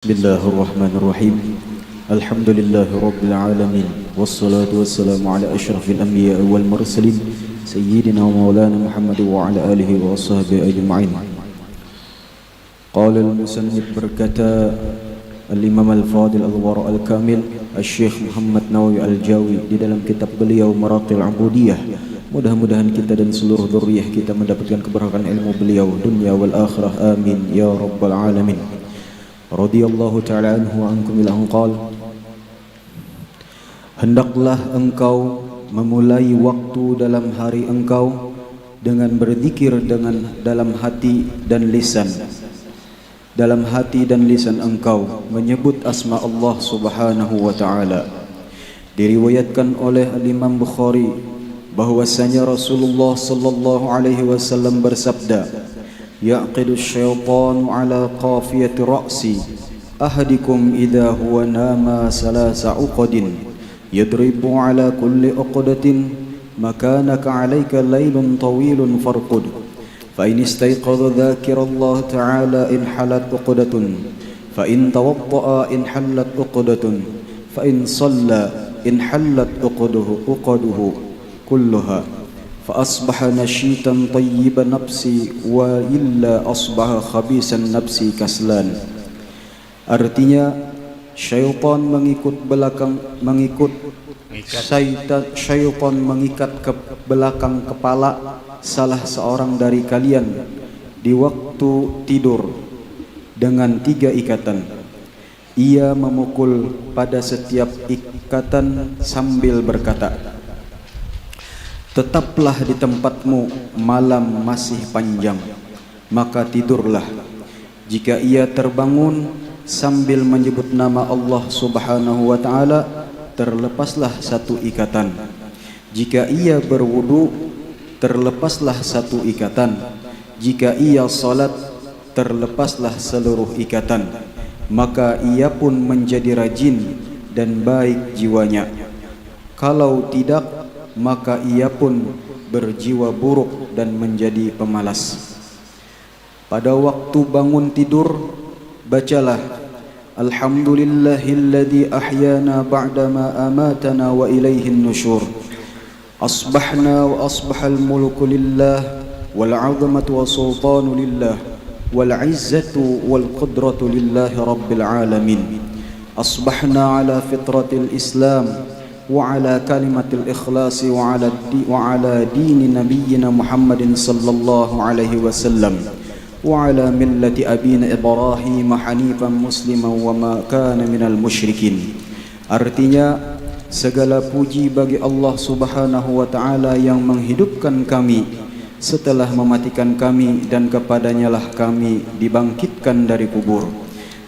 Bismillahirrahmanirrahim. Alhamdulillahirabbil alamin wassalatu wassalamu ala asyrafil anbiya'i wal mursalin sayyidina wa maulana Muhammad wa ala alihi wa sahbihi ajma'in. Qala al-musannif berkata al-imam al-fadil al-wara' al-kamil al-syekh Muhammad Nawawi al-Jawi di dalam kitab beliau Maraqil Ubudiyah. Mudah-mudahan kita dan seluruh dzurriyyah kita mendapatkan keberkahan ilmu beliau dunia wal akhirah, amin ya rabbal alamin. Radhiyallahu ta'ala anhu wa ankum ila qala, hendaklah engkau memulai waktu dalam hari engkau dengan berzikir dalam hati dan lisan. Dalam hati dan lisan engkau menyebut asma Allah Subhanahu wa ta'ala. Diriwayatkan oleh Imam Bukhari bahwasanya Rasulullah sallallahu alaihi wasallam bersabda, yaqidu syaitanu ala qafiyati ra'si ahadikum idha huwa nama salasa uqadin yadribu ala kulli uqdatin makanaka alayka laylun tawilun farqud fa in istayqadha dhakira Allah ta'ala in halat uqdatun fa in tawadda'a in halat uqdatun fa in salla in halat uqaduhu kulluha fa asbaha nashitan tayyiban nafsi wa illa asbaha khabisan nafsi kaslan. Artinya syaitan syaitan mengikat ke belakang kepala salah seorang dari kalian di waktu tidur dengan 3 ikatan. Ia memukul pada setiap ikatan sambil berkata, tetaplah di tempatmu, malam masih panjang, maka tidurlah. Jika ia terbangun sambil menyebut nama Allah Subhanahu wa ta'ala, terlepaslah 1 ikatan. Jika ia berwudu, terlepaslah 1 ikatan. Jika ia salat, terlepaslah seluruh ikatan. Maka ia pun menjadi rajin dan baik jiwanya. Kalau tidak, maka ia pun berjiwa buruk dan menjadi pemalas. Pada waktu bangun tidur, bacalah alhamdulillahilladzi ahyana ba'dama amatana wa ilaihin nusyur. Asbahna wa asbahal mulku lillah wal 'azamatu wa sultanu lillah wal 'izzatu wal qudratu lillahi rabbil alamin. Asbahna ala fitratil islam وعلى كلمة الإخلاص وعلى دين نبينا محمد صلى الله عليه وسلم وعلى ملة أبينا إبراهيم حنيفا مسلما وما كان من المشركين. Artinya, segala puji bagi Allah Subhanahu wa ta'ala yang menghidupkan kami setelah mematikan kami, dan kepadanyalah kami dibangkitkan dari kubur.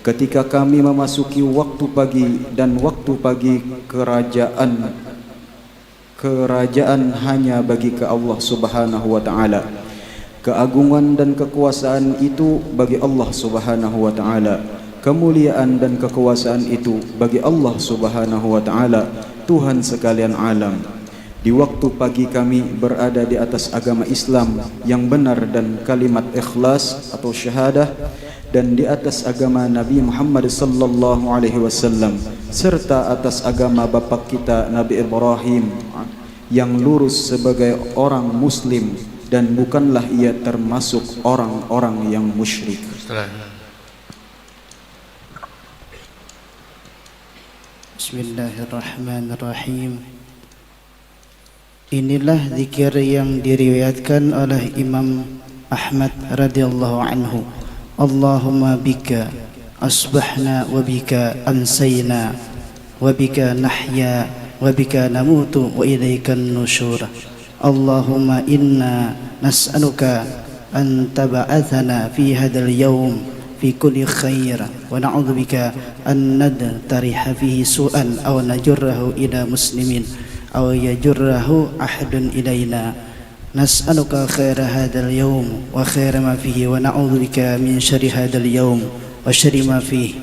Ketika kami memasuki waktu pagi, dan waktu pagi kerajaan hanya bagi ke Allah Subhanahu wa ta'ala. Keagungan dan kekuasaan itu bagi Allah Subhanahu wa ta'ala. Kemuliaan dan kekuasaan itu bagi Allah Subhanahu wa ta'ala, Tuhan sekalian alam. Di waktu pagi kami berada di atas agama Islam yang benar dan kalimat ikhlas atau syahadah, dan di atas agama Nabi Muhammad sallallahu alaihi wasallam, serta atas agama bapak kita Nabi Ibrahim yang lurus sebagai orang muslim, dan bukanlah ia termasuk orang-orang yang musyrik. Bismillahirrahmanirrahim. Inilah zikir yang diriwayatkan oleh Imam Ahmad radhiyallahu anhu. Allahumma bika asbahna wa bika amsayna wa bika nahya wa bika namutu wa ilaikan nusyur. Allahumma inna nas'aluka an tab'athana fi hadzal yawm fi kulli khair wa na'udzubika an nadtariha fihi su'an aw najurrahu ila muslimin aw yajurrahu ahadun ilaina. Nas'aluka khaira hadzal yawm wa khaira ma fihi wa na'udzubika min syarri hadzal yawm wa syarri ma fihi.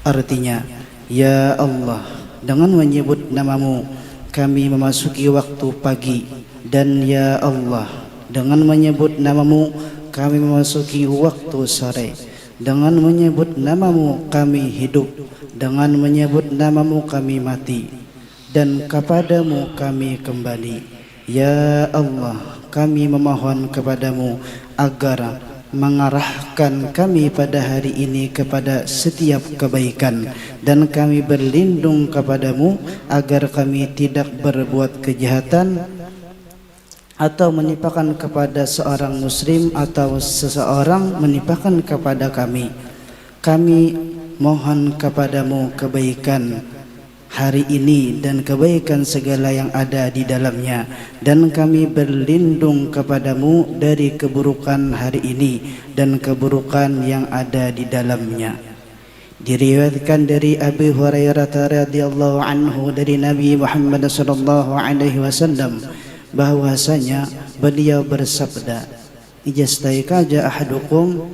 Artinya, ya Allah, dengan menyebut namamu kami memasuki waktu pagi, dan ya Allah, dengan menyebut namamu kami memasuki waktu sore. Dengan menyebut namamu kami hidup, dengan menyebut namamu kami mati, dan kepadamu kami kembali. Ya Allah, kami memohon kepadamu agar mengarahkan kami pada hari ini kepada setiap kebaikan, dan kami berlindung kepadamu agar kami tidak berbuat kejahatan atau menimpakan kepada seorang muslim atau seseorang menimpakan kepada kami. Kami mohon kepadamu kebaikan hari ini dan kebaikan segala yang ada di dalamnya, dan kami berlindung kepadamu dari keburukan hari ini dan keburukan yang ada di dalamnya. Diriwayatkan dari Abu Hurairah radhiyallahu anhu dari Nabi Muhammad sallallahu alaihi wasallam bahwasanya beliau bersabda, "Ijastaykaja ahadukum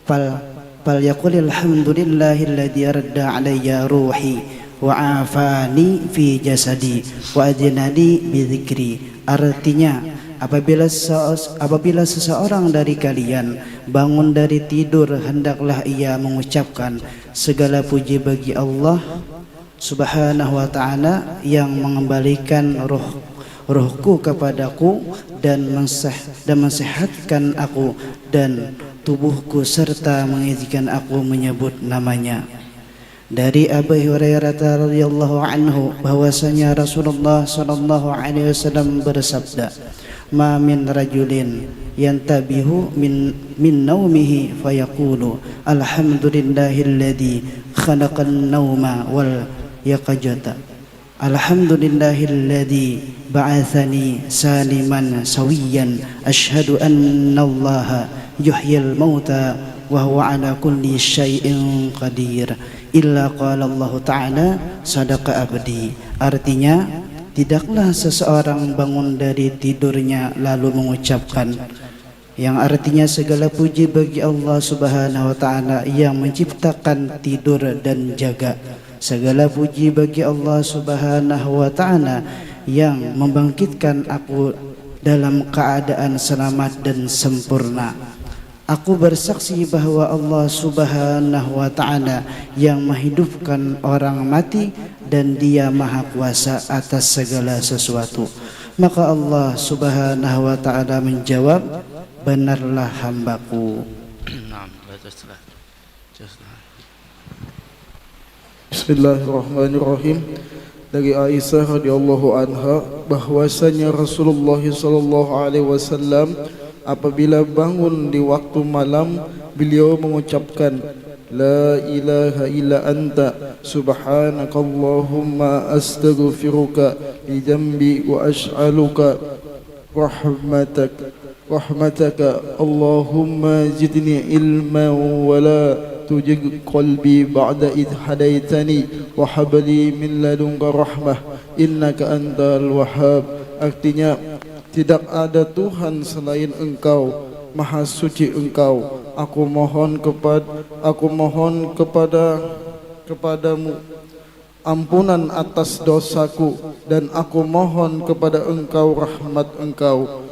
fal yaqul alhamdulillahilladzi radda alayya ruhi wa afani fi jasadi wa ajnadi bi dzikri." Artinya, apabila seseorang dari kalian bangun dari tidur, hendaklah ia mengucapkan segala puji bagi Allah Subhanahu wa taala yang mengembalikan rohku kepadaku dan mensehatkan aku dan tubuhku serta mengizinkan aku menyebut namanya. Dari Abu Hurairah radhiyallahu anhu bahwasanya Rasulullah sallallahu alaihi wasallam bersabda, "Ma min rajulin yantabihu min naumihi fayaqulu alhamdulillahilladzi khalaqan nauma wal yaqajata alhamdulillahilladzi ba'athani saliman sawiyan asyhadu annallaha yuhyil mauta wa huwa ala kulli syai'in qadir illa qala Allah ta'ala sadaqa abdi." Artinya, tidaklah seseorang bangun dari tidurnya lalu mengucapkan, yang artinya segala puji bagi Allah Subhanahu wa taala yang menciptakan tidur dan jaga. Segala puji bagi Allah Subhanahu wa taala yang membangkitkan aku dalam keadaan selamat dan sempurna. Aku bersaksi bahwa Allah Subhanahu wa taala yang menghidupkan orang mati dan Dia Maha Kuasa atas segala sesuatu. Maka Allah Subhanahu wa taala menjawab, "Benarlah hambaku." Bismillahirrahmanirrahim. Dari Aisyah radhiyallahu anha bahwasanya Rasulullah sallallahu alaihi wasallam apabila bangun di waktu malam, beliau mengucapkan, "La ilaha illa anta subhanakallahumma astaghfiruka li dhanbi wa as'aluka rahmataka Allahumma zidni ilman wa la tujig qalbi ba'da idh hadaitani wa habli min ladunka rahmah innaka antal wahhab." Artinya, tidak ada Tuhan selain Engkau, Maha Suci Engkau. Aku mohon kepadamu ampunan atas dosaku, dan aku mohon kepada Engkau rahmat Engkau.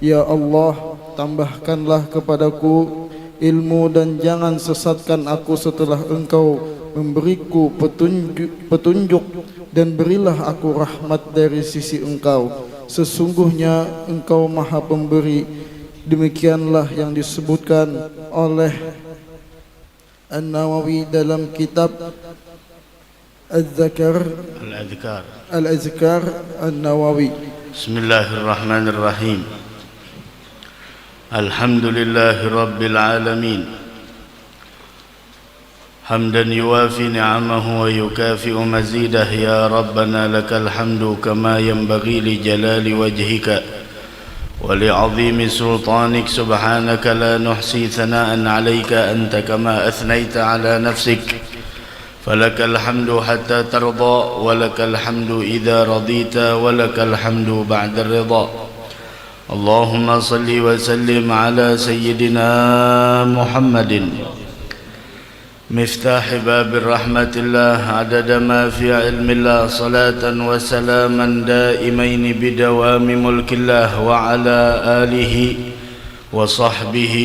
Ya Allah, tambahkanlah kepadaku ilmu dan jangan sesatkan aku setelah Engkau memberiku petunjuk, dan berilah aku rahmat dari sisi Engkau. Sesungguhnya Engkau Maha Pemberi. Demikianlah yang disebutkan oleh An-Nawawi dalam kitab Al-Azkar An-Nawawi. Bismillahirrahmanirrahim. Alhamdulillahi Rabbil Alamin. حمدا يوافي نعمه ويكافئ مزيده يا ربنا لك الحمد كما ينبغي لجلال وجهك ولعظيم سلطانك سبحانك لا نحصي ثناء عليك أنت كما أثنيت على نفسك فلك الحمد حتى ترضى ولك الحمد إذا رضيت ولك الحمد بعد الرضا اللهم صل وسلم على سيدنا محمد مفتاح باب الرحمة الله عدد ما في علم الله صلاة وسلاما دائمين بدوام ملك الله وعلى آله وصحبه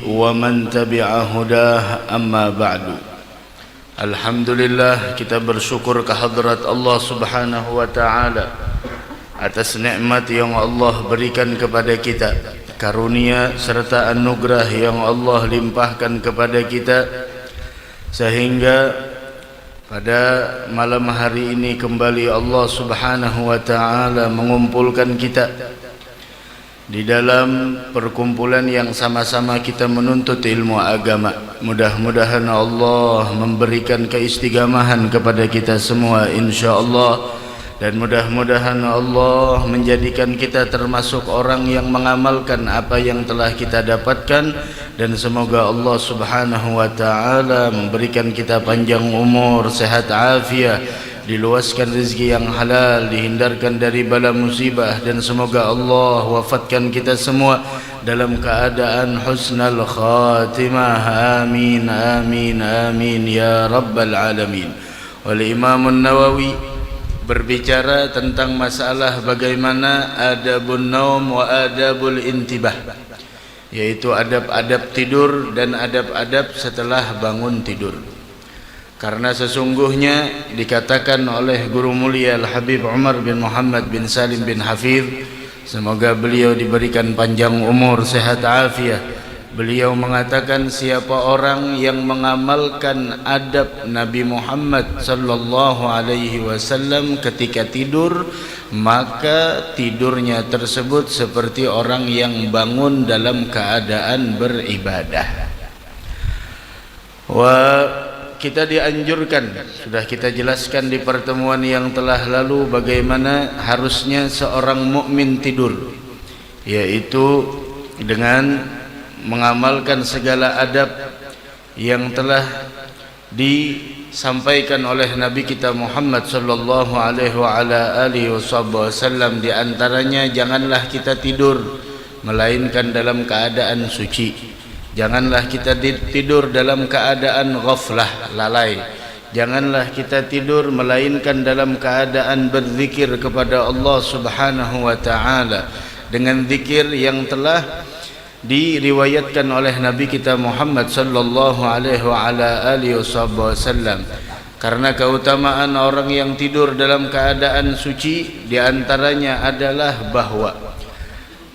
ومن تبع هداه أما بعد. Alhamdulillah, kita bersyukur kehadrat Allah Subhanahu wa taala atas nikmat yang Allah berikan kepada kita, karunia serta anugerah yang Allah limpahkan kepada kita, sehingga pada malam hari ini kembali Allah Subhanahu wa taala mengumpulkan kita di dalam perkumpulan yang sama-sama kita menuntut ilmu agama. Mudah-mudahan Allah memberikan keistiqamahan kepada kita semua insyaallah, dan mudah-mudahan Allah menjadikan kita termasuk orang yang mengamalkan apa yang telah kita dapatkan, dan semoga Allah Subhanahu wa taala memberikan kita panjang umur, sehat afiat, diluaskan rezeki yang halal, dihindarkan dari bala musibah, dan semoga Allah wafatkan kita semua dalam keadaan husnal khatimah. Amin amin amin ya rabbal alamin. Oleh Imam Nawawi berbicara tentang masalah bagaimana adabun naum wa adabul intibah, yaitu adab-adab tidur dan adab-adab setelah bangun tidur. Karena sesungguhnya dikatakan oleh guru mulia Al-Habib Umar bin Muhammad bin Salim bin Hafidh, semoga beliau diberikan panjang umur, sehat afiat. Beliau mengatakan, siapa orang yang mengamalkan adab Nabi Muhammad sallallahu alaihi wasallam ketika tidur, maka tidurnya tersebut seperti orang yang bangun dalam keadaan beribadah. Kita dianjurkan, sudah kita jelaskan di pertemuan yang telah lalu bagaimana harusnya seorang mukmin tidur, yaitu dengan mengamalkan segala adab yang telah disampaikan oleh Nabi kita Muhammad sallallahu alaihi wasallam. Di antaranya, janganlah kita tidur melainkan dalam keadaan suci. Janganlah kita tidur dalam keadaan ghaflah, lalai. Janganlah kita tidur melainkan dalam keadaan berzikir kepada Allah Subhanahu wa taala dengan zikir yang telah diriwayatkan oleh Nabi kita Muhammad sallallahu alaihi wasallam. Karena keutamaan orang yang tidur dalam keadaan suci, di antaranya adalah bahwa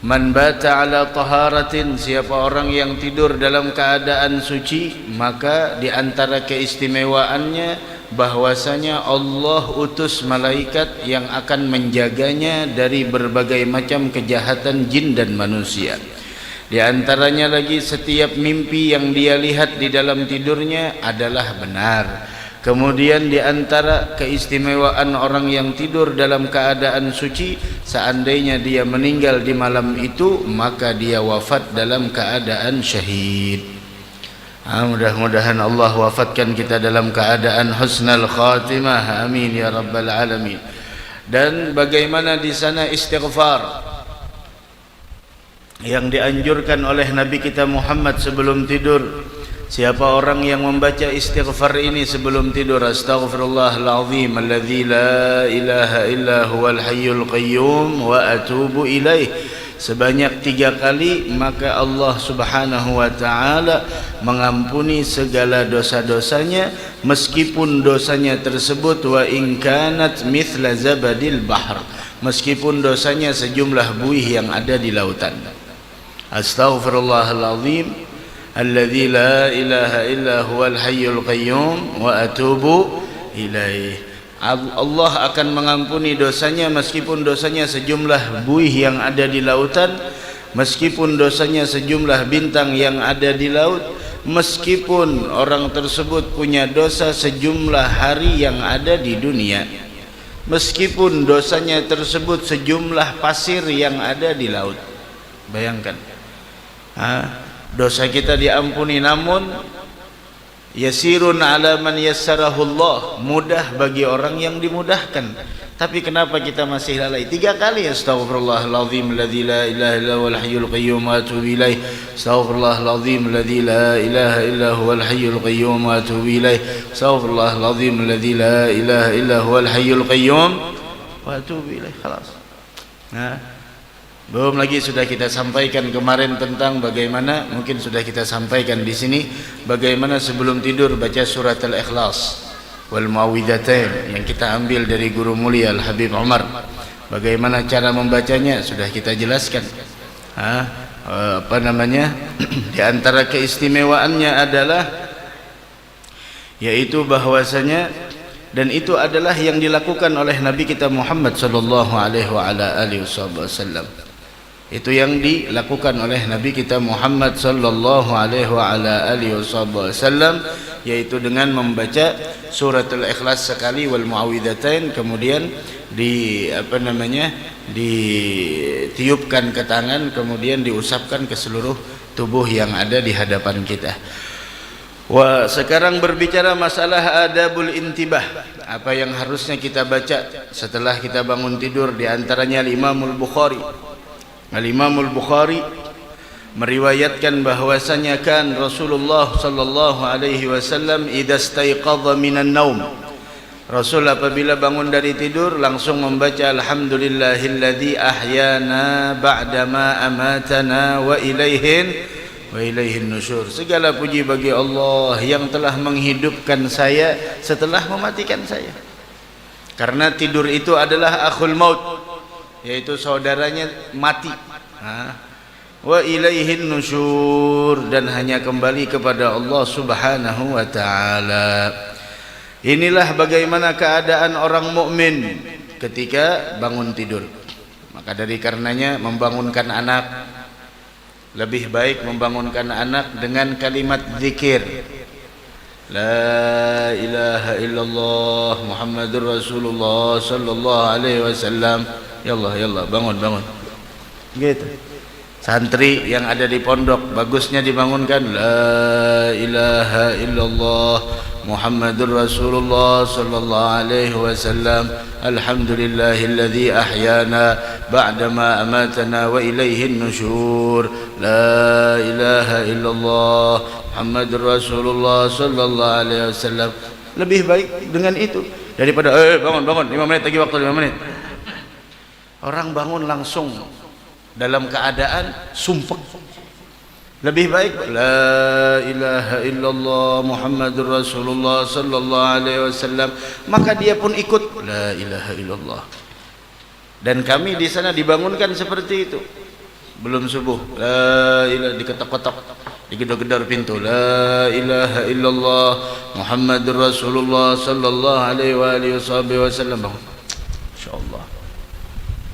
man bata ala taharatin, siapa orang yang tidur dalam keadaan suci, maka di antara keistimewaannya bahwasanya Allah utus malaikat yang akan menjaganya dari berbagai macam kejahatan jin dan manusia. Di antaranya lagi, setiap mimpi yang dia lihat di dalam tidurnya adalah benar. Kemudian di antara keistimewaan orang yang tidur dalam keadaan suci, seandainya dia meninggal di malam itu, maka dia wafat dalam keadaan syahid. Mudah-mudahan Allah wafatkan kita dalam keadaan husnal khatimah. Amin ya rabbal alamin. Dan bagaimana di sana istighfar yang dianjurkan oleh Nabi kita Muhammad sebelum tidur. Siapa orang yang membaca istighfar ini sebelum tidur, astaghfirullahalazim alladzi la ilaha illa huwal hayyul qayyum wa atubu ilaih, sebanyak 3 kali, maka Allah Subhanahu wa taala mengampuni segala dosa-dosanya, meskipun dosanya tersebut wa in kanat mithla zabadil bahr, meskipun dosanya sejumlah buih yang ada di lautan. Astaghfirullahalazim alladzi la ilaha illa huwal hayyul qayyum wa atubu ilaih. Allah akan mengampuni dosanya meskipun dosanya sejumlah buih yang ada di lautan, meskipun dosanya sejumlah bintang yang ada di laut, meskipun orang tersebut punya dosa sejumlah hari yang ada di dunia, meskipun dosanya tersebut sejumlah pasir yang ada di laut. Bayangkan, dosa kita diampuni, namun yasirun ala man yassarahullah, mudah bagi orang yang dimudahkan. Tapi kenapa kita masih lalai? 3 kali astaghfirullahalazim alladzi la ilaha illa huwal hayyul qayyum wa atubu ilaih, astaghfirullahalazim alladzi la ilaha illa huwal hayyul qayyum wa atubu ilaih, astaghfirullahalazim alladzi la ilaha illa huwal hayyul qayyum wa atubu ilaih. Khalas. Belum lagi sudah kita sampaikan kemarin tentang bagaimana, mungkin sudah kita sampaikan di sini, bagaimana sebelum tidur baca surat Al-Ikhlas wal Muawwidzatain yang kita ambil dari guru mulia Al-Habib Umar. Bagaimana cara membacanya sudah kita jelaskan. Di antara keistimewaannya adalah yaitu bahwasanya, dan itu adalah yang dilakukan oleh Nabi kita Muhammad sallallahu alaihi wasallam. Itu yang dilakukan oleh Nabi kita Muhammad sallallahu alaihi wasallam, yaitu dengan membaca surat Al-Ikhlas sekali wal Muawwidzatain, kemudian ditiupkan ke tangan, kemudian diusapkan ke seluruh tubuh yang ada di hadapan kita. Wah, sekarang berbicara masalah adabul intibah, apa yang harusnya kita baca setelah kita bangun tidur. Di antaranya Al-Imamul Bukhari meriwayatkan bahwasanya kan Rasulullah sallallahu alaihi wasallam idza staiqadha minan naum, Rasul apabila bangun dari tidur langsung membaca alhamdulillahilladzi ahyana ba'dama amatana wa ilaihin nusyur. Segala puji bagi Allah yang telah menghidupkan saya setelah mematikan saya. Karena tidur itu adalah akhul maut, yaitu saudaranya mati. Wa ilaihin nusyur, dan hanya kembali kepada Allah Subhanahu wa taala. Inilah bagaimana keadaan orang mukmin ketika bangun tidur. Maka dari karenanya membangunkan anak, lebih baik membangunkan anak dengan kalimat zikir la ilaha illallah Muhammadur Rasulullah sallallahu alaihi wasallam. Yallah bangun gitu. Santri yang ada di pondok bagusnya dibangunkan la ilaha illallah Muhammadur Rasulullah sallallahu alaihi wasallam, alhamdulillahilladzi ahyana ba'dama amatana wa ilaihin nusyur, la ilaha illallah Muhammadur Rasulullah sallallahu alaihi wasallam. Lebih baik dengan itu daripada bangun 5 menit lagi, waktu 5 menit. Orang bangun langsung dalam keadaan sumpek. Lebih baik la ilaha illallah Muhammadur Rasulullah sallallahu alaihi wasallam, maka dia pun ikut la ilaha illallah. Dan kami di sana dibangunkan seperti itu. Belum subuh, la ilaha, diketok-ketok, digedor-gedor pintu, la ilaha illallah Muhammadur Rasulullah sallallahu alaihi wasallam. Insyaallah.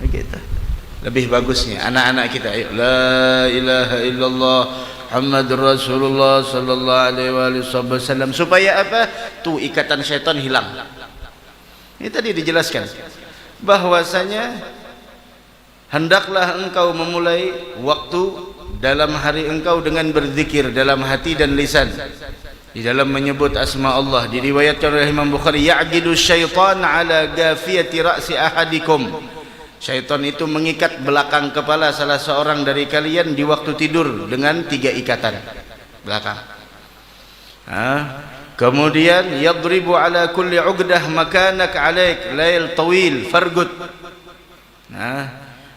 Begitu. Lebih bagusnya anak-anak kita, ayo la ilaha illallah Muhammadur Rasulullah sallallahu alaihi wasallam, supaya apa? Tuh ikatan syaitan hilang. Ini tadi dijelaskan bahwasanya hendaklah engkau memulai waktu dalam hari engkau dengan berzikir dalam hati dan lisan, di dalam menyebut asma Allah. Diriwayatkan oleh Imam Bukhari, ya'gidu syaitan ala gafiyati ra'si ahadikum, syaitan itu mengikat belakang kepala salah seorang dari kalian di waktu tidur dengan 3 ikatan belakang. Kemudian yadribu ala kulli uqdah makanak alaik lail tawil fargut.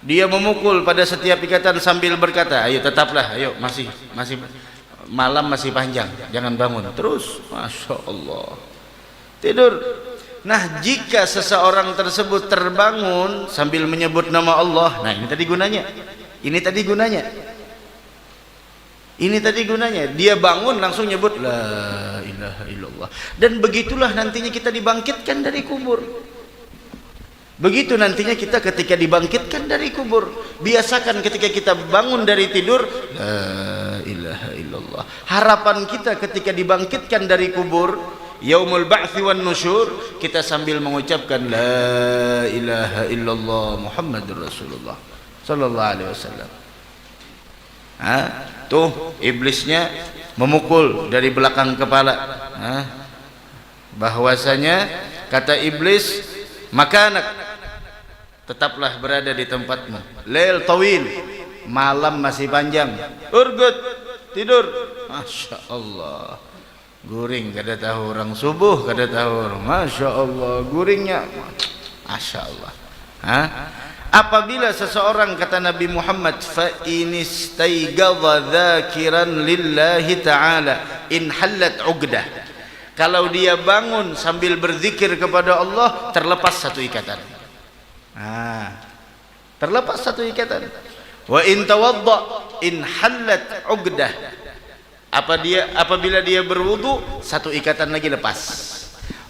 Dia memukul pada setiap ikatan sambil berkata, ayo tetaplah, ayo masih malam masih panjang, jangan bangun terus. Masya Allah, tidur. Nah, jika seseorang tersebut terbangun sambil menyebut nama Allah, nah ini tadi gunanya. Ini tadi gunanya. Dia bangun langsung nyebut la ilaha illallah. Dan begitulah nantinya kita dibangkitkan dari kubur. Begitu nantinya kita ketika dibangkitkan dari kubur. Biasakan ketika kita bangun dari tidur, la ilaha illallah. Harapan kita ketika dibangkitkan dari kubur, yaumul ba'thi wan nusyur, kita sambil mengucapkan la ilaha illallah Muhammadur Rasulullah sallallahu alaihi wasallam. Tuh iblisnya memukul dari belakang kepala. Bahwasanya kata iblis, makanak, tetaplah berada di tempatmu, lail tawil, malam masih panjang, urgut, tidur. Masya Allah, guring kada tahu orang subuh, kada tahu orang. Masya Allah, guringnya Masya Allah. Apabila seseorang, kata Nabi Muhammad, fa inistaigadha dzakiran lillahi ta'ala in hallat 'uqdah, kalau dia bangun sambil berzikir kepada Allah, terlepas satu ikatan. Terlepas satu ikatan. Wa in tawadda in hallat 'uqdah, apabila dia berwudu, satu ikatan lagi lepas.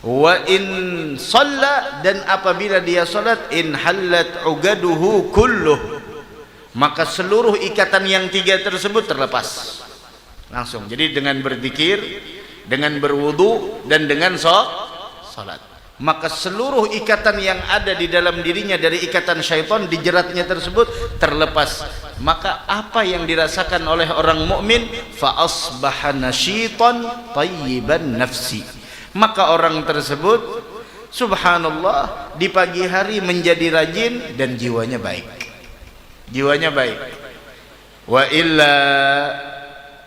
Wa in shalla, dan apabila dia salat, in hallat 'ugaduhu kulluh, maka seluruh ikatan yang tiga tersebut terlepas langsung. Jadi dengan berzikir, dengan berwudu, dan dengan salat, maka seluruh ikatan yang ada di dalam dirinya dari ikatan syaitan, dijeratnya tersebut, terlepas. Maka apa yang dirasakan oleh orang mukmin? Fa asbaha nasyitan tayyiban nafsi, maka orang tersebut, subhanallah, di pagi hari menjadi rajin dan jiwanya baik. Jiwanya baik. Wa illa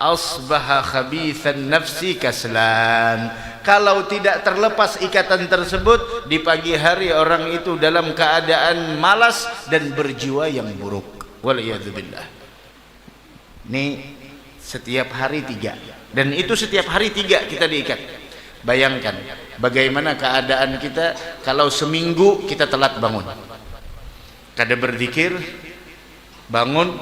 asbaha khabithan nafsi kaslan, kalau tidak terlepas ikatan tersebut, di pagi hari orang itu dalam keadaan malas dan berjiwa yang buruk. Waliyadzubillah. Ini setiap hari 3, dan itu setiap hari 3 kita diikat. Bayangkan bagaimana keadaan kita kalau seminggu kita telat bangun, kada berzikir, bangun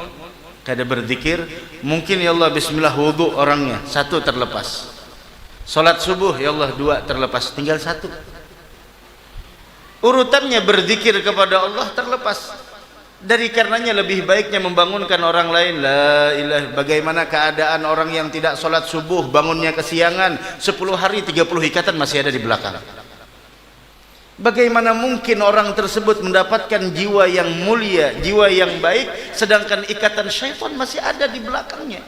kada berzikir, mungkin ya Allah bismillah wudu orangnya 1 terlepas, salat subuh ya Allah 2 terlepas, tinggal 1. Urutannya berzikir kepada Allah terlepas. Dari karenanya lebih baiknya membangunkan orang lain. La ilaha, bagaimana keadaan orang yang tidak sholat subuh, bangunnya kesiangan, 10 hari 30 ikatan masih ada di belakang. Bagaimana mungkin orang tersebut mendapatkan jiwa yang mulia, jiwa yang baik, sedangkan ikatan syaitan masih ada di belakangnya.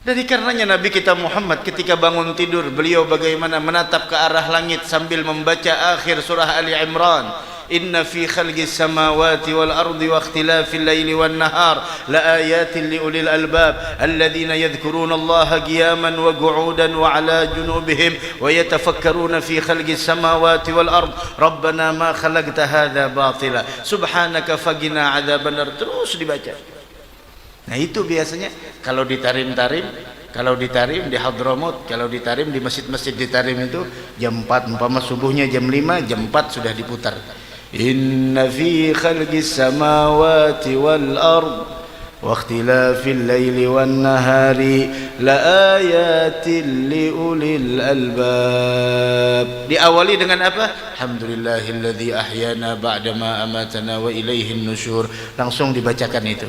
Dari karenanya Nabi kita Muhammad ketika bangun tidur, beliau bagaimana menatap ke arah langit sambil membaca akhir surah Ali Imran. Inna fi khalqis samawati wal ardi wa ikhtilafil laili wan nahar la ayatin li ulil albab alladhina yadhkuruna Allaha qiyaman wa qu'udan wa 'ala junubihim wa yatafakkaruna fi khalqis samawati wal ard rabbana ma khalaqta hadha batila subhanaka faqina 'adzabannar. Terus dibaca. Nah itu biasanya kalau ditarim-tarim, kalau ditarim di Hadramaut, kalau ditarim di masjid-masjid ditarim itu jam 4, umpama subuhnya jam 5, jam 4 sudah diputar. Inna fi khalqis samawati wal ard wa ikhtilafil laili wan nahari la ayatin li ulil albab. Diawali dengan apa? Alhamdulillahilladzi ahyana ba'dama amatana wa ilaihin nusyur. Langsung dibacakan itu,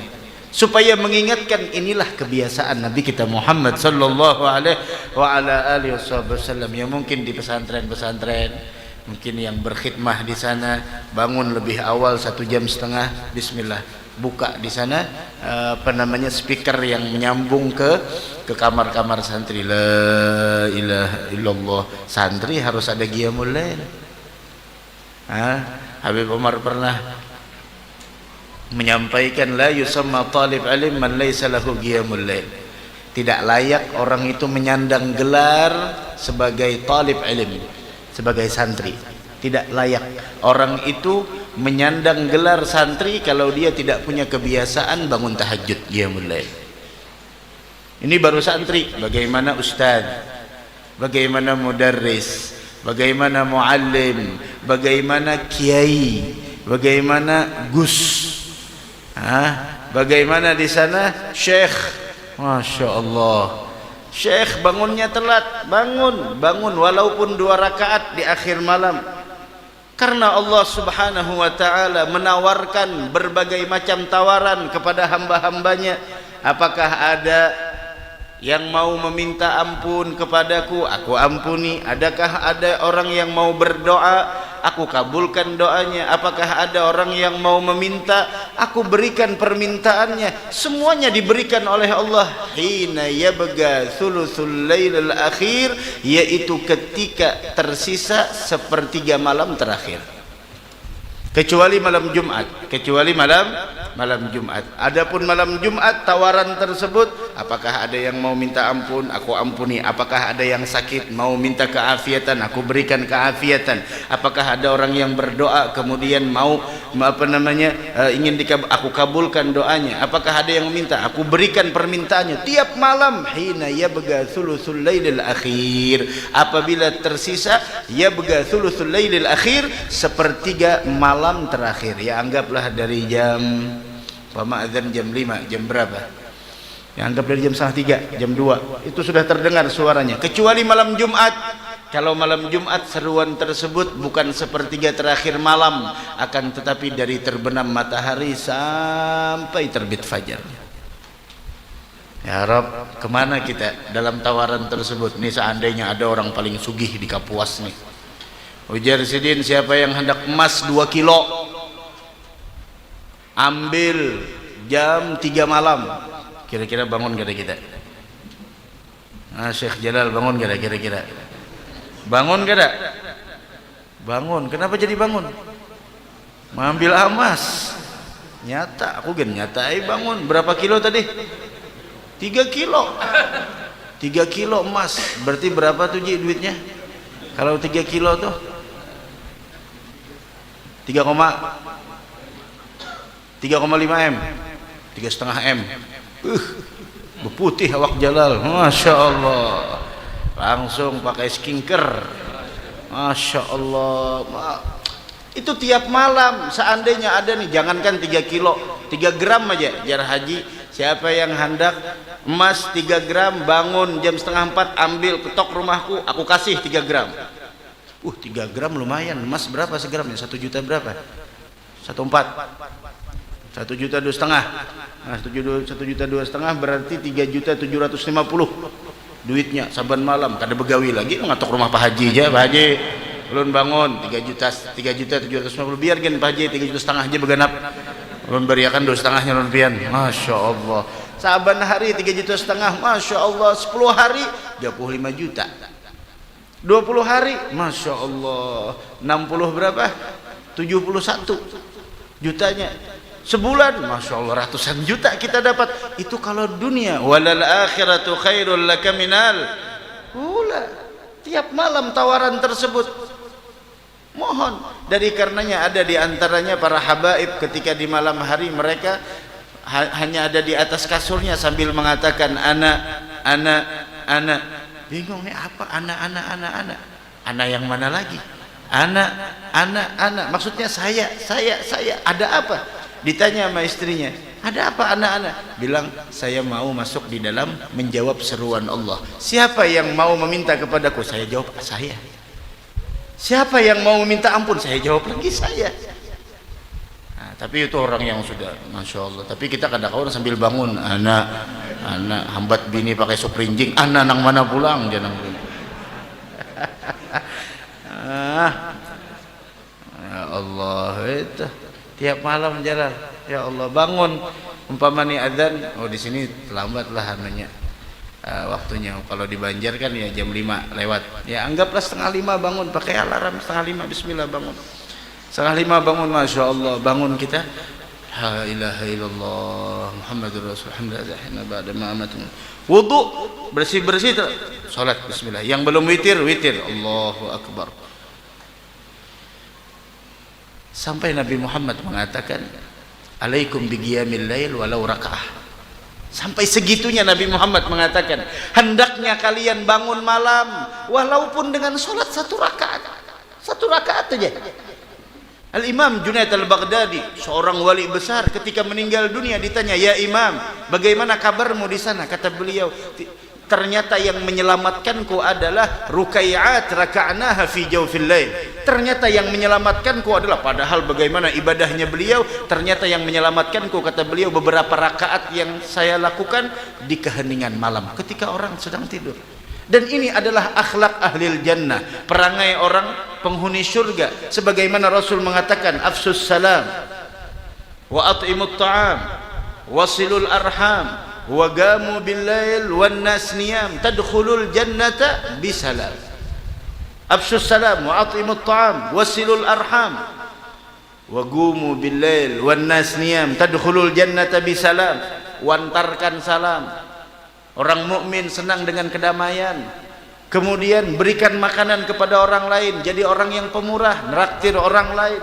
supaya mengingatkan inilah kebiasaan Nabi kita Muhammad sallallahu alaihi wa ala alihi wasallam. Yang mungkin di pesantren-pesantren, mungkin yang berkhidmah di sana, bangun lebih awal 1,5 jam, bismillah, buka di sana speaker yang menyambung ke kamar-kamar santri. La ilaha illallah. Santri harus ada qiyamul lail. Habib Umar pernah menyampaikan, la yusamma talib alim man laysa lahu qiyamul lail. Tidak layak orang itu menyandang gelar sebagai talib ilm, sebagai santri. Tidak layak orang itu menyandang gelar santri kalau dia tidak punya kebiasaan bangun tahajud, qiyamul lail. Ini baru santri, bagaimana ustaz, bagaimana mudarris, bagaimana muallim, bagaimana kiai, bagaimana gus, bagaimana di sana syekh. Masya Allah, syekh bangunnya telat, bangun walaupun 2 rakaat di akhir malam, karena Allah subhanahu wa ta'ala menawarkan berbagai macam tawaran kepada hamba-hambanya. Apakah ada yang mau meminta ampun kepadaku, aku ampuni. Adakah ada orang yang mau berdoa, aku kabulkan doanya. Apakah ada orang yang mau meminta, aku berikan permintaannya. Semuanya diberikan oleh Allah. Hina yabga thuluthul lailil akhir, yaitu ketika tersisa 1/3 malam terakhir, kecuali malam Jumat, malam Jumat. Adapun malam Jumat, tawaran tersebut, apakah ada yang mau minta ampun, aku ampuni. Apakah ada yang sakit mau minta keafiatan, aku berikan keafiatan. Apakah ada orang yang berdoa kemudian mau ingin aku kabulkan doanya. Apakah ada yang meminta? Aku berikan permintaannya tiap malam. Hina yabqa thuluthul lailil akhir, apabila tersisa yabqa thuluthul lailil akhir, sepertiga malam terakhir. Ya anggaplah dari jam azan jam 5, jam berapa? Ya anggap dari jam 2:30, jam 2 itu sudah terdengar suaranya, kecuali malam Jumat. Kalau malam Jumat seruan tersebut bukan sepertiga terakhir malam, akan tetapi dari terbenam matahari sampai terbit fajar. Ya Rabb, kemana kita dalam tawaran tersebut? Ini seandainya ada orang paling sugih di Kapuas nih, ujar Sidin, siapa yang hendak emas 2 kilo, ambil jam 3 malam. Kira-kira bangun gak ada kita? Syekh Jalal bangun gak ada kira-kira? Bangun gak ada? Bangun. Kenapa jadi bangun? Mengambil emas. Nyata, aku kan nyatai bangun. Berapa kilo tadi? 3 kilo. 3 kilo emas. Berarti berapa tuh Ji duitnya? Kalau 3 kilo tuh 3,5 M, 3,5 M. Berputih awak Jalal, masya Allah. Langsung pakai skincare, masya Allah. Itu tiap malam. Seandainya ada nih, jangankan 3 kilo, 3 gram aja. Jar haji, siapa yang hendak emas 3 gram, bangun jam 3:30, ambil ketok rumahku, aku kasih 3 gram. 3 gram lumayan. Emas berapa segramnya? 1 juta berapa? 1,4. 1,5 juta. Nah, 1,2 juta berarti 3.750.000 duitnya saban malam. Kada begawi lagi ngatok rumah Pak Haji aja. Pak Haji ulun bangun 3.750.000, biar gen Pak Haji 3,5 juta aja beganap. Ulun beriakan 2,5 ulun pian. Masya Allah. Saban hari 3,5 juta, masya Allah. 10 hari 25 juta. 20 hari, masya Allah. 60 berapa? 71 jutanya. Sebulan, masya Allah, ratusan juta kita dapat. Itu kalau dunia. Walal akhiratu khairul laka minal ula. Tiap malam tawaran tersebut. Mohon. Dari karenanya ada di antaranya para habaib ketika di malam hari mereka hanya ada di atas kasurnya sambil mengatakan anak. Bingung nih apa anak. Anak yang mana lagi? Anak. Maksudnya saya. Ada apa? Ditanya sama istrinya, ada apa anak-anak? Bilang, saya mau masuk di dalam menjawab seruan Allah. Siapa yang mau meminta kepadaku? Saya jawab, saya. Siapa yang mau meminta ampun? Saya jawab lagi, saya. Nah, tapi itu orang yang sudah, masya Allah. Tapi kita kadang-kadang sambil bangun, anak hambat bini pakai suprinjing, anak nang mana pulang jangan pulang. Ya Allah, itu tiap malam jalan. Ya Allah, bangun umpamanya adzan, di sini terlambatlah anunya waktunya. Kalau di Banjar kan ya jam 5 lewat. Ya anggaplah 4:30 bangun, pakai alarm 4:30, bismillah bangun. 4:30 bangun, masya Allah, bangun kita. La ilaha illallah Muhammadur Rasulullah. Ba'da ma'amatun. Wudu, bersih-bersih, salat bismillah. Yang belum witir, Allahu akbar. Sampai Nabi Muhammad mengatakan, alaikum biqiyamil lail walau raka'ah. Sampai segitunya Nabi Muhammad mengatakan, hendaknya kalian bangun malam walaupun dengan sholat 1 rakaat. 1 rakaat aja. Al-Imam Junaid Al-Baghdadi, seorang wali besar, ketika meninggal dunia ditanya, ya Imam, bagaimana kabarmu di sana? Kata beliau, ternyata yang menyelamatkanku adalah rukai'at raka'naha fi jawfil lail. Ternyata yang menyelamatkanku adalah, padahal bagaimana ibadahnya beliau, ternyata yang menyelamatkanku, kata beliau, beberapa rakaat yang saya lakukan di keheningan malam ketika orang sedang tidur. Dan ini adalah akhlak ahlil jannah, perangai orang penghuni surga, sebagaimana Rasul mengatakan, afsus salam wa at'imut ta'am wasilul arham wa gamu bil lail wan nas niyam tadkhulul jannata bisalam. Afsus salam wa at'imut ta'am wasilul arham wa gumu bil lail wan nas niyam tadkhulul jannata bisalam. Wantarkan salam. Orang mukmin senang dengan kedamaian. Kemudian berikan makanan kepada orang lain, jadi orang yang pemurah, neraktir orang lain.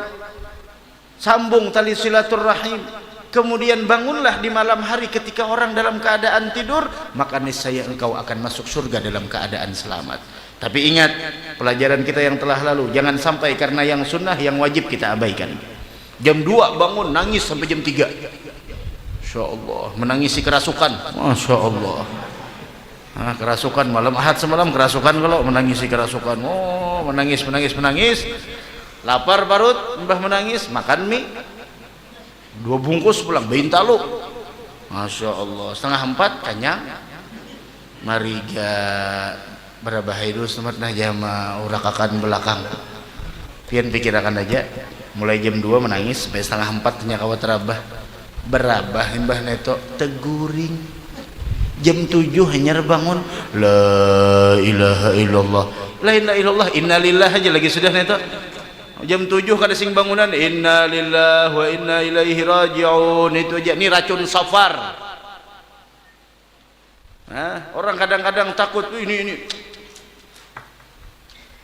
sambung tali silaturahim. Kemudian bangunlah di malam hari ketika orang dalam keadaan tidur, maka niscaya engkau akan masuk surga dalam keadaan selamat. Tapi ingat, pelajaran kita yang telah lalu, jangan sampai karena yang sunnah, yang wajib kita abaikan. Jam 2 bangun nangis sampai jam 3. Masya Allah, menangisi kerasukan. Masya Allah. Nah, kerasukan malam Ahad semalam kerasukan, kalau menangisi kerasukan. Oh, menangis. Lapar parut, mbah menangis, makan mie 2 bungkus pulang, Bintalo. Masya Allah, 3:30 kanyang. Mari ga berapa hidup semat nah jama urakakan belakang. Pian pikirakan aja, mulai jam 2 menangis sampai 3:30 nya kawat berabah mbah neto teguring. Jam 7 hanya bangun, la ilaha illallah, la ilaha illallah, innalillah aja lagi sudah neto. Jam 7 kada sing bangunan, inna lillahi wa inna ilaihi raji'un, itu aja. Ini racun safar. Nah, orang kadang-kadang takut ini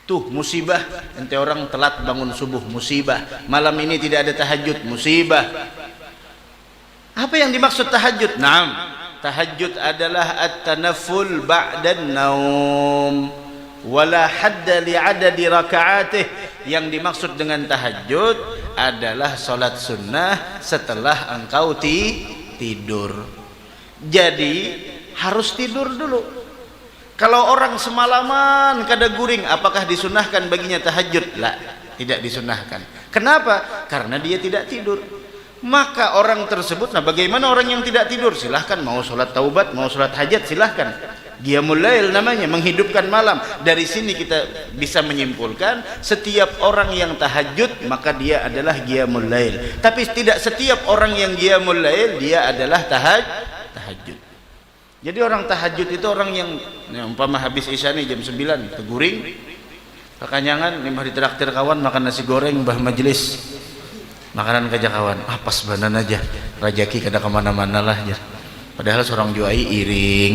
tuh musibah, ente orang telat bangun subuh, musibah. Malam ini tidak ada tahajud, musibah. Apa yang dimaksud tahajud? Naam, tahajud adalah at-tanafful ba'dan naum, wala hadda li'adadi raka'atih. Yang dimaksud dengan tahajud adalah salat sunnah setelah engkau tidur. Jadi harus tidur dulu. Kalau orang semalaman kada guring, apakah disunahkan baginya tahajud? La, tidak disunahkan. Kenapa? Karena dia tidak tidur. Maka orang tersebut, nah bagaimana orang yang tidak tidur? Silahkan, mau sholat taubat, mau sholat hajat, silahkan. Qiyamul lail namanya, menghidupkan malam. Dari sini kita bisa menyimpulkan setiap orang yang tahajud maka dia adalah qiyamul lail. Tapi tidak setiap orang yang qiyamul lail dia adalah tahajud. Jadi orang tahajud itu orang yang umpama habis isya nih jam 9 teguring, kekanyangan nimbah ditraktir kawan makan nasi goreng mbah majelis. Makanan kajak kawan, pas banan aja. Rajaki kada kemana-mana lah aja. Padahal seorang juai iring.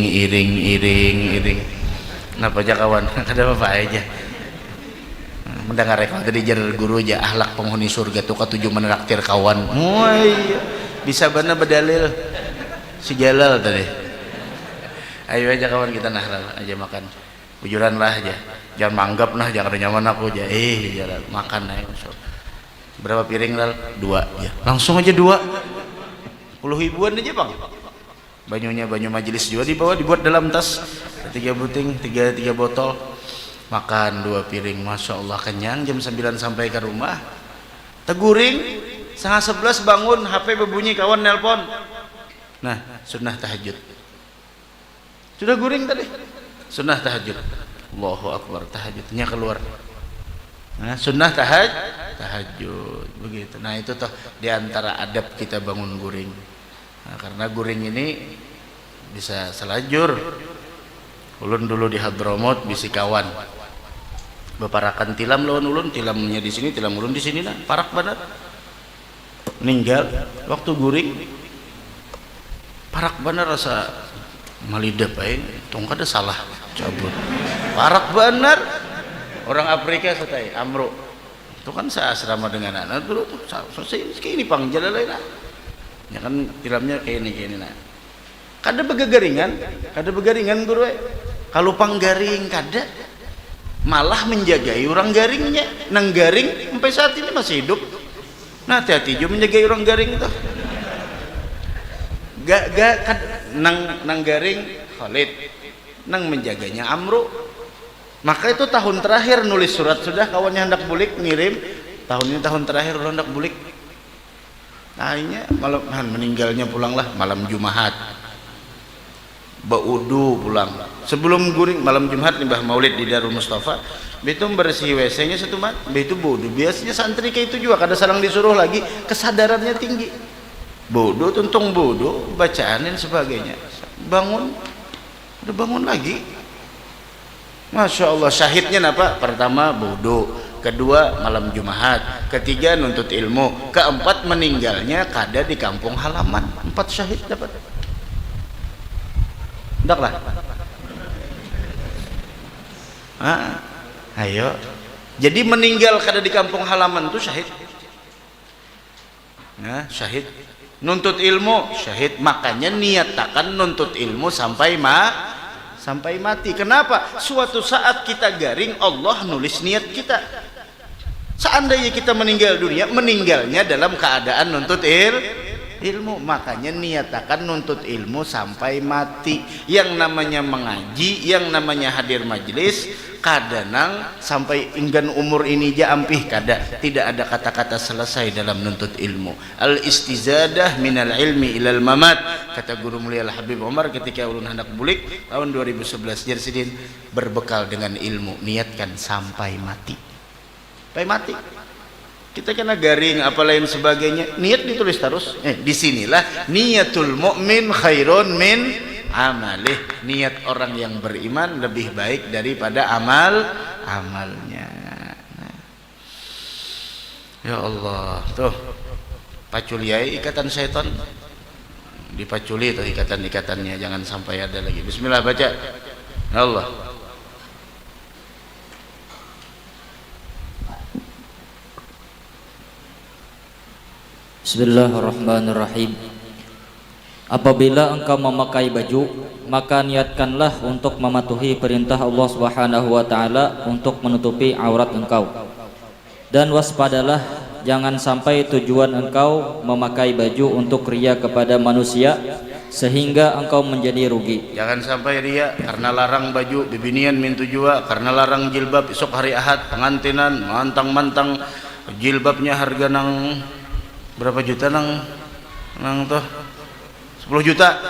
Kenapa aja kawan? Kada apa aja. Mendengar rekor tadi jar guru aja, ahlak penghuni surga tuh ketujuh menraktir kawan. Woi, bisa bener berdalil si Jalal tadi. Ayo aja kawan kita nahlal aja makan. Bujuran lah aja. Jangan manggap nah, jangan nyaman aku aja. Jalal makan ayo. Berapa piring lal? 2 ya. Langsung aja 2. 10 ribuan aja bang. Banyunya banyu majelis juga dibawa, dibuat dalam tas 3 buting, 3 botol. Makan 2 piring, masya Allah kenyang. Jam 9 sampai ke rumah. Teguring 10:30 bangun, HP berbunyi, kawan nelpon. Nah, sunnah tahajud. Sudah guring tadi. Sunnah tahajud. Allahu Akbar, tahajudnya keluar. Nah, sunnah tahajud begitu. Nah, itu toh diantara adab kita bangun guring. Nah, karena guring ini bisa selajur. Ulun dulu di Hadramut bisi kawan. Beparakan tilam lawan ulun, tilamnya di sini, tilam ulun di sini lah. Parak banget. Ninggal waktu guring. Parak banget rasa malidap tong kada salah cabut. Parak banget. Orang Afrika setai Amro. Itu kan seasrama dengan anak dulu tuh. Kayak ini pang jalan lain lah. Ya kan tilamnya kayak ini nah. Kada begaringan guru. Kalau panggaring kada, malah menjagai orang garingnya. Nang garing sampai saat ini masih hidup. Nah, hati-hati juga menjagai orang garing itu. Nang garing Khalid, nang menjaganya Amru. Maka itu tahun terakhir nulis surat sudah, kawannya hendak bulik ngirim. Tahun ini tahun terakhir udah hendak bulik. Akhirnya malam meninggalnya pulanglah malam Jumat. Baudu pulang. Sebelum guring malam Jumat nih Mbah Maulid di Darul Mustafa. Betul bersih WC-nya satu mat. Betul bodoh. Biasanya santri kayak itu juga kada salang disuruh lagi, kesadarannya tinggi. Bodoh, tuntung bodoh, bacaan dan sebagainya. Bangun, udah bangun lagi. Masya Allah, syahidnya apa? Pertama bodoh, kedua malam Jumat, ketiga nuntut ilmu, keempat meninggalnya kada di kampung halaman. 4 syahid dapat. Ndaklah. Ayo. Jadi meninggal kada di kampung halaman itu syahid. Nah, syahid nuntut ilmu syahid, makanya niatakan nuntut ilmu sampai mati. Kenapa? Suatu saat kita garing, Allah nulis niat kita. Seandainya kita meninggal dunia, meninggalnya dalam keadaan nuntut ilmu, makanya niatakan nuntut ilmu sampai mati. Yang namanya mengaji, yang namanya hadir majelis, kadang sampai enggan umur ini aja ampih kada, tidak ada kata-kata selesai dalam nuntut ilmu. Al istizadah minal ilmi ilal mamat, kata guru mulia Al Habib Umar ketika ulun hendak bulik tahun 2011 Jersidin, berbekal dengan ilmu niatkan sampai mati. Sampai mati. Kita kena garing apa lain sebagainya, niat ditulis terus. Disinilah niatul mukmin khairun min amalih, niat orang yang beriman lebih baik daripada amalnya. Nah. Ya Allah, tuh paculiai ikatan setan, dipaculi tuh ikatan-ikatannya, jangan sampai ada lagi. Bismillah, baca. Ya Allah. Bismillahirrahmanirrahim. Apabila engkau memakai baju, maka niatkanlah untuk mematuhi perintah Allah Subhanahu wa taala untuk menutupi aurat engkau. Dan waspadalah jangan sampai tujuan engkau memakai baju untuk riya kepada manusia sehingga engkau menjadi rugi. Jangan sampai riya karena larang baju bibinian min tujua, karena larang jilbab esok hari Ahad pengantinan mantang-mantang jilbabnya harga nang berapa juta nang tuh 10 juta,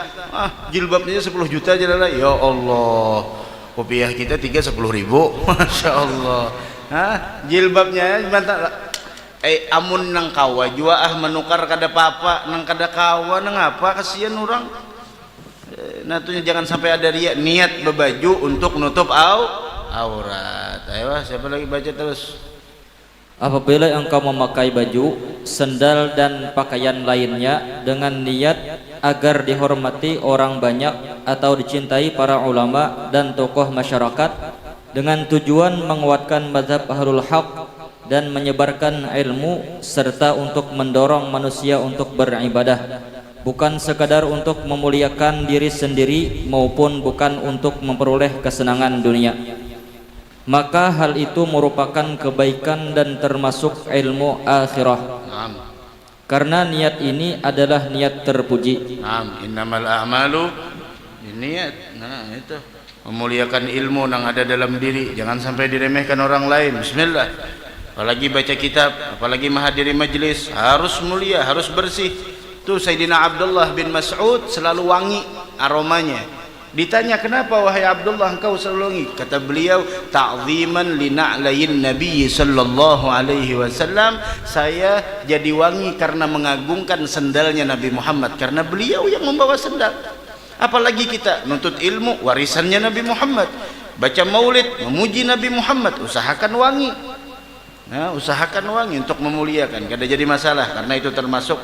jilbabnya 10 juta aja lah. Ya Allah, kopiah kita 10.000, Masya Allah. Jilbabnya amun nang kawa jua menukar kada papa, nang kada kawa nang apa, kasihan orang. Nah tuh jangan sampai ada riya, niat berbaju untuk menutup aurat. Ayo siapa lagi baca terus. Apabila engkau memakai baju, sendal dan pakaian lainnya dengan niat agar dihormati orang banyak atau dicintai para ulama dan tokoh masyarakat dengan tujuan menguatkan mazhab ahlul haq dan menyebarkan ilmu serta untuk mendorong manusia untuk beribadah, bukan sekadar untuk memuliakan diri sendiri maupun bukan untuk memperoleh kesenangan dunia, maka hal itu merupakan kebaikan dan termasuk ilmu akhirah. Karena niat ini adalah niat terpuji. Innamal a'malu niat. Nah itu memuliakan ilmu yang ada dalam diri, jangan sampai diremehkan orang lain. Bismillah. Apalagi baca kitab, apalagi menghadiri majelis, harus mulia, harus bersih. Tuh Sayyidina Abdullah bin Mas'ud selalu wangi aromanya. Ditanya, kenapa wahai Abdullah engkau selalu wangi? Kata beliau, ta'ziman li na'layin Nabi sallallahu alaihi wasallam, saya jadi wangi karena mengagungkan sendalnya Nabi Muhammad, karena beliau yang membawa sendal. Apalagi kita nuntut ilmu, warisannya Nabi Muhammad, baca maulid, memuji Nabi Muhammad, usahakan wangi. Nah, usahakan wangi untuk memuliakan, kada jadi masalah, karena itu termasuk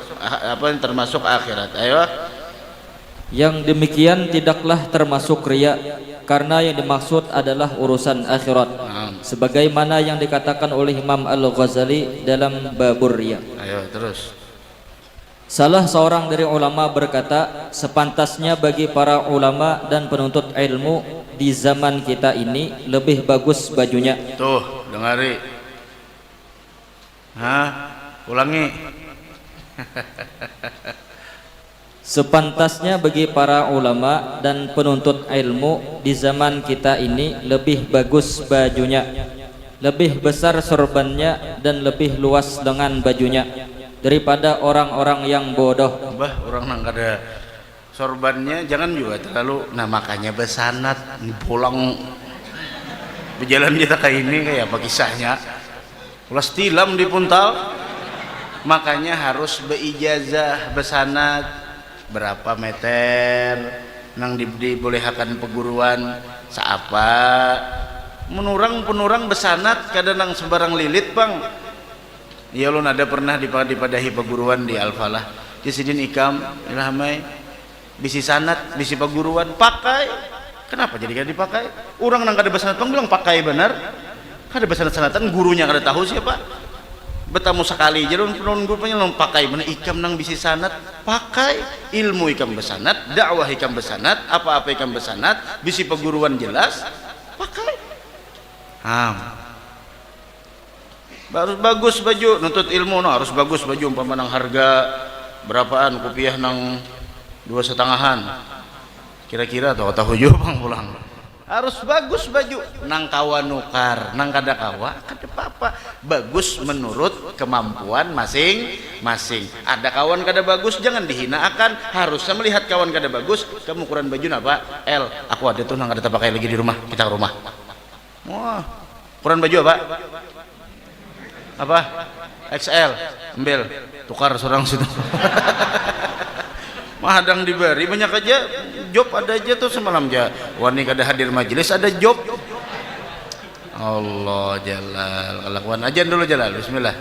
termasuk akhirat. Ayo. Yang demikian tidaklah termasuk riya, karena yang dimaksud adalah urusan akhirat, sebagaimana yang dikatakan oleh Imam Al-Ghazali dalam Babur Riya. Ayo terus. Salah seorang dari ulama berkata, sepantasnya bagi para ulama dan penuntut ilmu di zaman kita ini lebih bagus bajunya. Tuh, dengari. Ulangi. Sepantasnya bagi para ulama dan penuntut ilmu di zaman kita ini lebih bagus bajunya, lebih besar sorbannya dan lebih luas lengan bajunya daripada orang-orang yang bodoh. Bah, orang nang kada sorbannya jangan juga terlalu. Nah makanya besanat pulang berjalan kita kayak ini kayak apa kisahnya. Ulas tilam di puntal, makanya harus beijazah besanat berapa meter nang dibolehkan peguruan saapa penurang besanat kada nang sembarang lilit bang. Ya lo ada pernah dipadahi peguruan di Al-Falah di sidin ikam ilhamai bisi sanat bisi peguruan pakai. Kenapa jadi kada dipakai? Orang nang kada besanat bang bilang pakai benar, kada besanat-sanatan gurunya kada tahu siapa. betamu sekali jadi penon grupnya long pakai mana ikam nang bisi sanat pakai ilmu ikam besanat dakwah ikam besanat apa-apa ikam besanat bisi peguruan jelas pakai harus bagus baju nuntut ilmu no harus bagus baju umpama nang harga berapaan kopiah nang 2,5-an kira-kira tahu juga bang pulang harus bagus baju nang kawa nukar nang kada kawa kada apa-apa bagus menurut kemampuan masing-masing ada kawan kada bagus jangan dihinakan harusnya melihat kawan kada bagus kamu ukuran baju apa L aku ada tuh nang kada pakai lagi di rumah kita ke rumah wah ukuran baju apa XL ambil tukar seorang situ mahadang diberi banyak aja job ada aja tuh semalam aja wani kada hadir majelis ada job Allah jalal kelakuan aja dulu jalal bismillah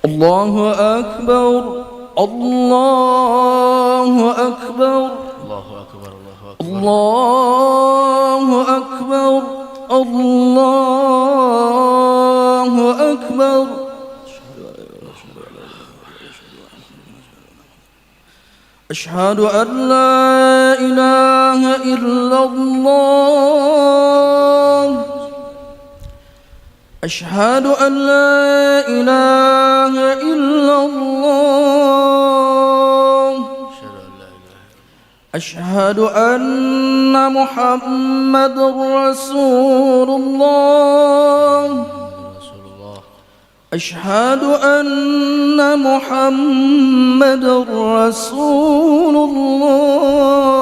Allahu Akbar Allahu Akbar Allahu Akbar Allahu Akbar Allahu Akbar Ashhadu an la ilaha illallah Ashhadu an la ilaha illallah أشهد أن محمد رسول الله أشهد أن محمد رسول الله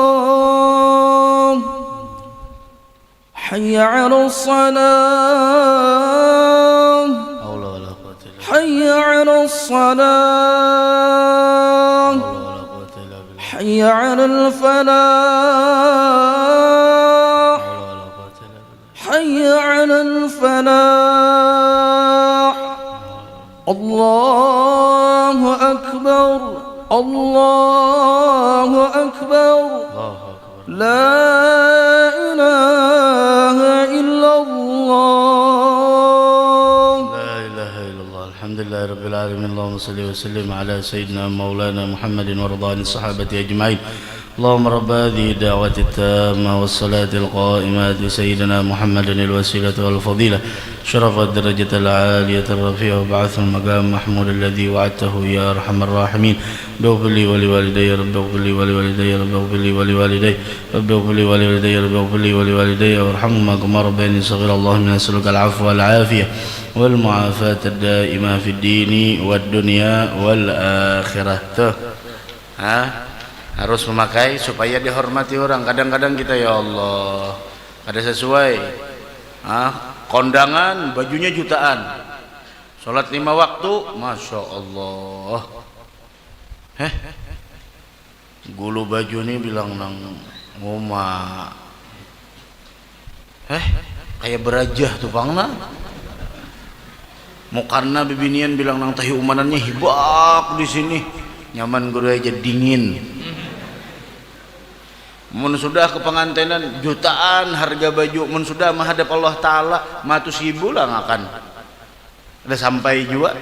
حي على الصلاة حي على الصلاة حي على الفلاح حي على الفلاح الله أكبر الله أكبر لا إله إلا الله لا إله إلا الله الحمد لله رب العالمين اللهم صل وسلم على سيدنا مولانا محمد ورضوان الصحابة أجمعين اللهم رب هذه الدعوة التامة والصلاة القائمة لسيدنا محمد الوسيلة والفضيلة شرف الدرجة العالية الرفيعة وبعث المقام محمود الذي وعدته يا أرحم الراحمين اغفر لي ولوالدي رب اغفر لي ولوالدي رب اغفر لي ولوالدي رب اغفر لي ولوالدي رب اغفر لي ولوالدي وارحمهما كما ربياني صغيرا اللهم نسألك العفو والعافية والمعافاة الدائمة في الدين والدنيا والآخرة harus memakai supaya dihormati orang. Kadang-kadang kita ya Allah kada sesuai kondangan bajunya jutaan, sholat 5 waktu Masya Allah gulu baju nih bilang nang ngoma kayak berajah tuh pangna mukarna bibinian bilang nang tahi umanannya hibak di sini nyaman guru aja dingin. Mun sudah ke pengantenan jutaan harga baju, mun sudah menghadap Allah Ta'ala matus ribu lah ngakan ada sampai juga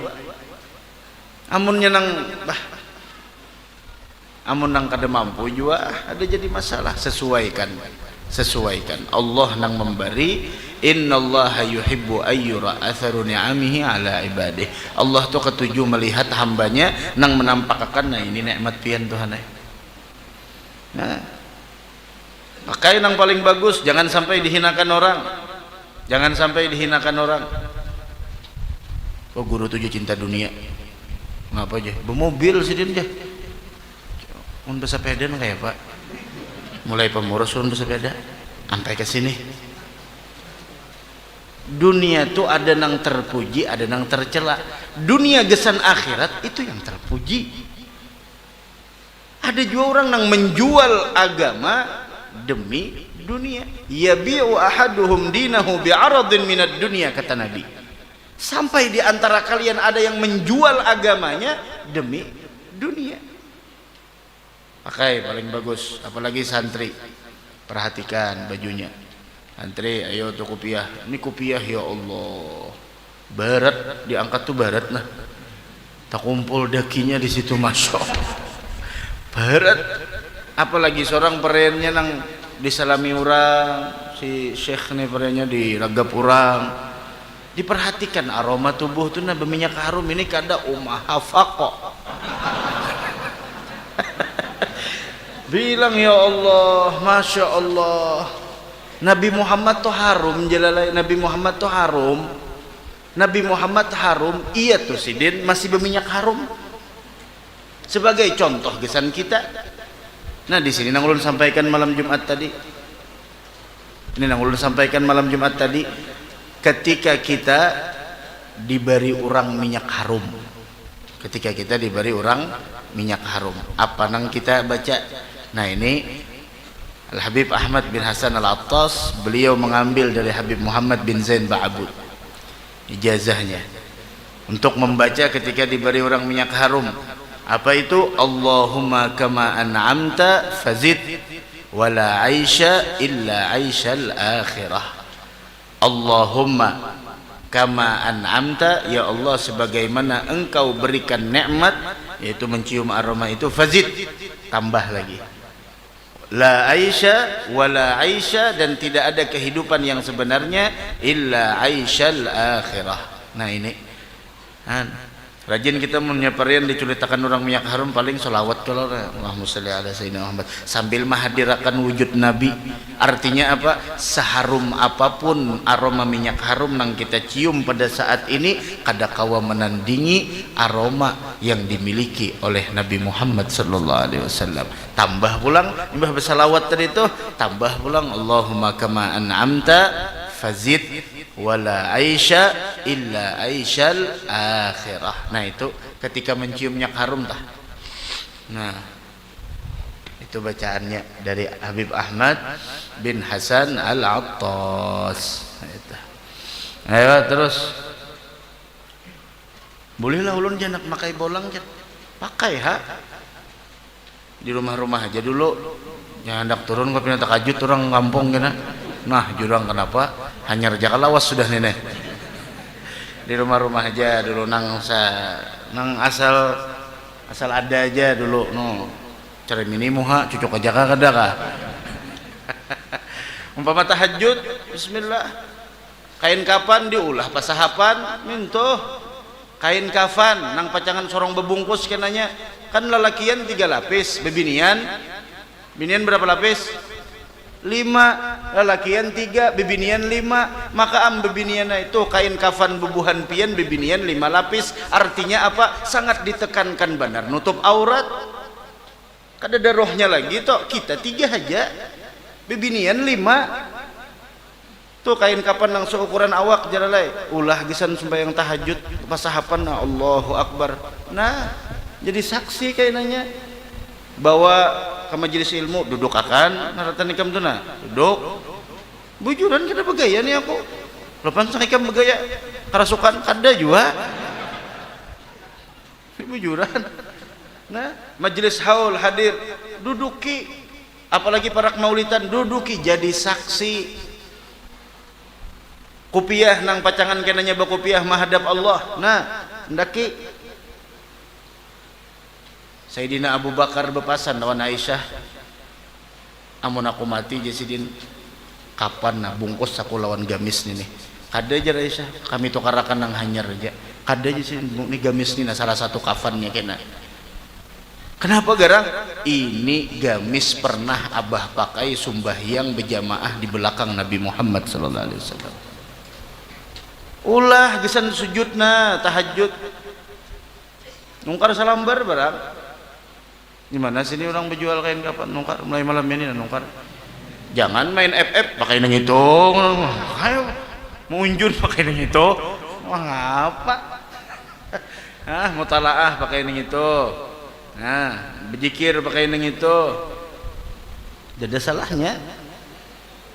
amunnya nang amun nang kada mampu juga ada jadi masalah. Sesuaikan Allah nang memberi innallaha yuhibbu ayyura atharu ni'amihi ala ibadih. Allah tuh ketujuh melihat hambanya nang menampakkan nah ini nikmat pian Tuhan pakai yang paling bagus, jangan sampai dihinakan orang. Oh guru tujuh cinta dunia ngapa aja bermobil sih dia mun bersepeda kayak pak mulai pemurus mun bersepeda sampai ke sini. Dunia tuh ada nang terpuji ada nang tercela. Dunia gesan akhirat itu yang terpuji. Ada juga orang nang menjual agama demi dunia. Yabi'u ahaduhum dinahu bi'aradin minad dunia kata Nabi. Sampai di antara kalian ada yang menjual agamanya demi dunia. pakai paling bagus, apalagi santri. Perhatikan bajunya. Santri, ayo tuh kopiah. Ini kopiah ya Allah. Barat diangkat tuh barat nah. Tak kumpul dakinya di situ masya Allah. Barat. Apalagi seorang periannya nang disalami orang, si syekh nih periannya diragap orang. Diperhatikan aroma tubuh tuh nah berminyak harum ini kada hafaqo. Bilang ya Allah, masya Allah. Nabi Muhammad tuh harum, jelalai Nabi Muhammad tuh harum. Nabi Muhammad harum, iya tuh sidin masih berminyak harum. Sebagai contoh kesan kita. Nah di sini nang ulun sampaikan malam Jumat tadi. Ini nang ulun sampaikan malam Jumat tadi. Ketika kita diberi orang minyak harum. Ketika kita diberi orang minyak harum. Apa nang kita baca? Nah ini Al-Habib Ahmad bin Hasan Al-Attas, beliau mengambil dari Habib Muhammad bin Zain Ba'abud ijazahnya untuk membaca ketika diberi orang minyak harum. Apa itu? Allahumma kama an'amta fazid wala aisha illa aishal akhirah. Allahumma kama an'amta, ya Allah sebagaimana engkau berikan nikmat, yaitu mencium aroma itu, fazid, tambah lagi. La aisha wala aisha, dan tidak ada kehidupan yang sebenarnya illa aishal akhirah. Nah ini rajin kita menyaparian diculitakan orang minyak harum, paling solawat kalau Allahumma sholli ala sayyidina Muhammad sambil mahadirakan wujud Nabi. Artinya apa? Seharum apapun aroma minyak harum yang kita cium pada saat ini kada kawa menandingi aroma yang dimiliki oleh Nabi Muhammad sallallahu alaihi wasallam. Tambah pulang imbah bersalawat tadi itu, tambah pulang Allahumma kama an'amta fazid wala aisha illa aishal akhirah. Nah itu ketika mencium minyak harum tah. Nah itu bacaannya dari Habib Ahmad bin Hasan Al-Attas. Ayo terus. Bolehlah ulun jangan pakai bolang jan. Pakai ha. Di rumah-rumah aja dulu. Jangan hendak turun ke pindah takajud orang kampung kena. Nah jurang kenapa? Hanya rejak lawas sudah nenek. Di rumah-rumah aja dulu nang asal ada aja dulu no. Cari minimu ha, cucuk aja kada kah? Umpama tahajud, bismillah. Kain kafan diulah pasahapan, mintuh. Kain kafan nang pacangan sorong bebungkus kenanya. Kan lalakian 3 lapis, bebinian. Binian berapa lapis? 5, lalakian 3, bebinian 5. Maka bebinian itu kain kafan bebuhan pian, bebinian 5 lapis. Artinya apa? Sangat ditekankan benar nutup aurat. Kada ada rohnya lagi toh, kita 3 aja. Bebinian 5. Tuh kain kafan nang seukuran awak jalalai. Ulah gisan sembahyang tahajud pasahapan, Allahu Akbar. Nah, jadi saksi kainanya. Bawa ke majelis ilmu, duduk akan naratan ikam tu nah, duduk. Bujuran kita bergaya nih aku. Lepas sang ikam bergaya, kerasukan kada juga. Bujuran. Nah, majelis haul hadir, duduki. Apalagi para maulidan, duduki jadi saksi. Kopiah nang pacangan kenanya bakopiah mahadap Allah. Nah, ndaki Sayyidina Abu Bakar bepasan lawan Aisyah, amun aku mati jasidin kapan nah bungkus aku lawan gamis nih. Kada aja Aisyah, kami tukarakan nang hanyar aja. Kada aja sih ini gamis nih nah salah satu kafannya kena. Kenapa garang? Ini gamis pernah abah pakai sumbahyang berjamaah di belakang Nabi Muhammad sallallahu alaihi wasallam. Ulah gesan sujudna tahajud. Nungkar salambar barang. Gimana sini orang berjual kain kapan nungkar mulai malam ini nungkar. Jangan main FF pakai nang itu. Ayo mau unjun pakai nang itu. Wah ngapa? Mutalaah pakai nang itu. Nah, berzikir pakai nang itu. Tidak ada salahnya.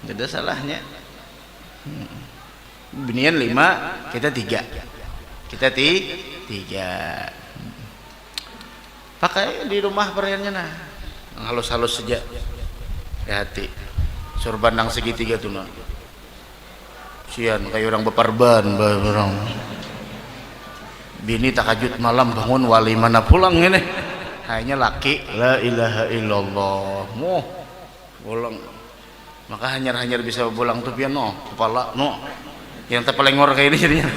Tidak ada salahnya. Binian 5, kita 3. Kita 3. Pakai di rumah periannya nah. halus-halus saja hati surban nang segitiga tuh nah sian kayak orang beparban orang bini takajud malam bangun wali mana pulang ini hanya laki la ilaha illallah mau pulang maka hanyar-hanyar bisa pulang tuh pian no kepala no yang terpelengor kayak ini jadinya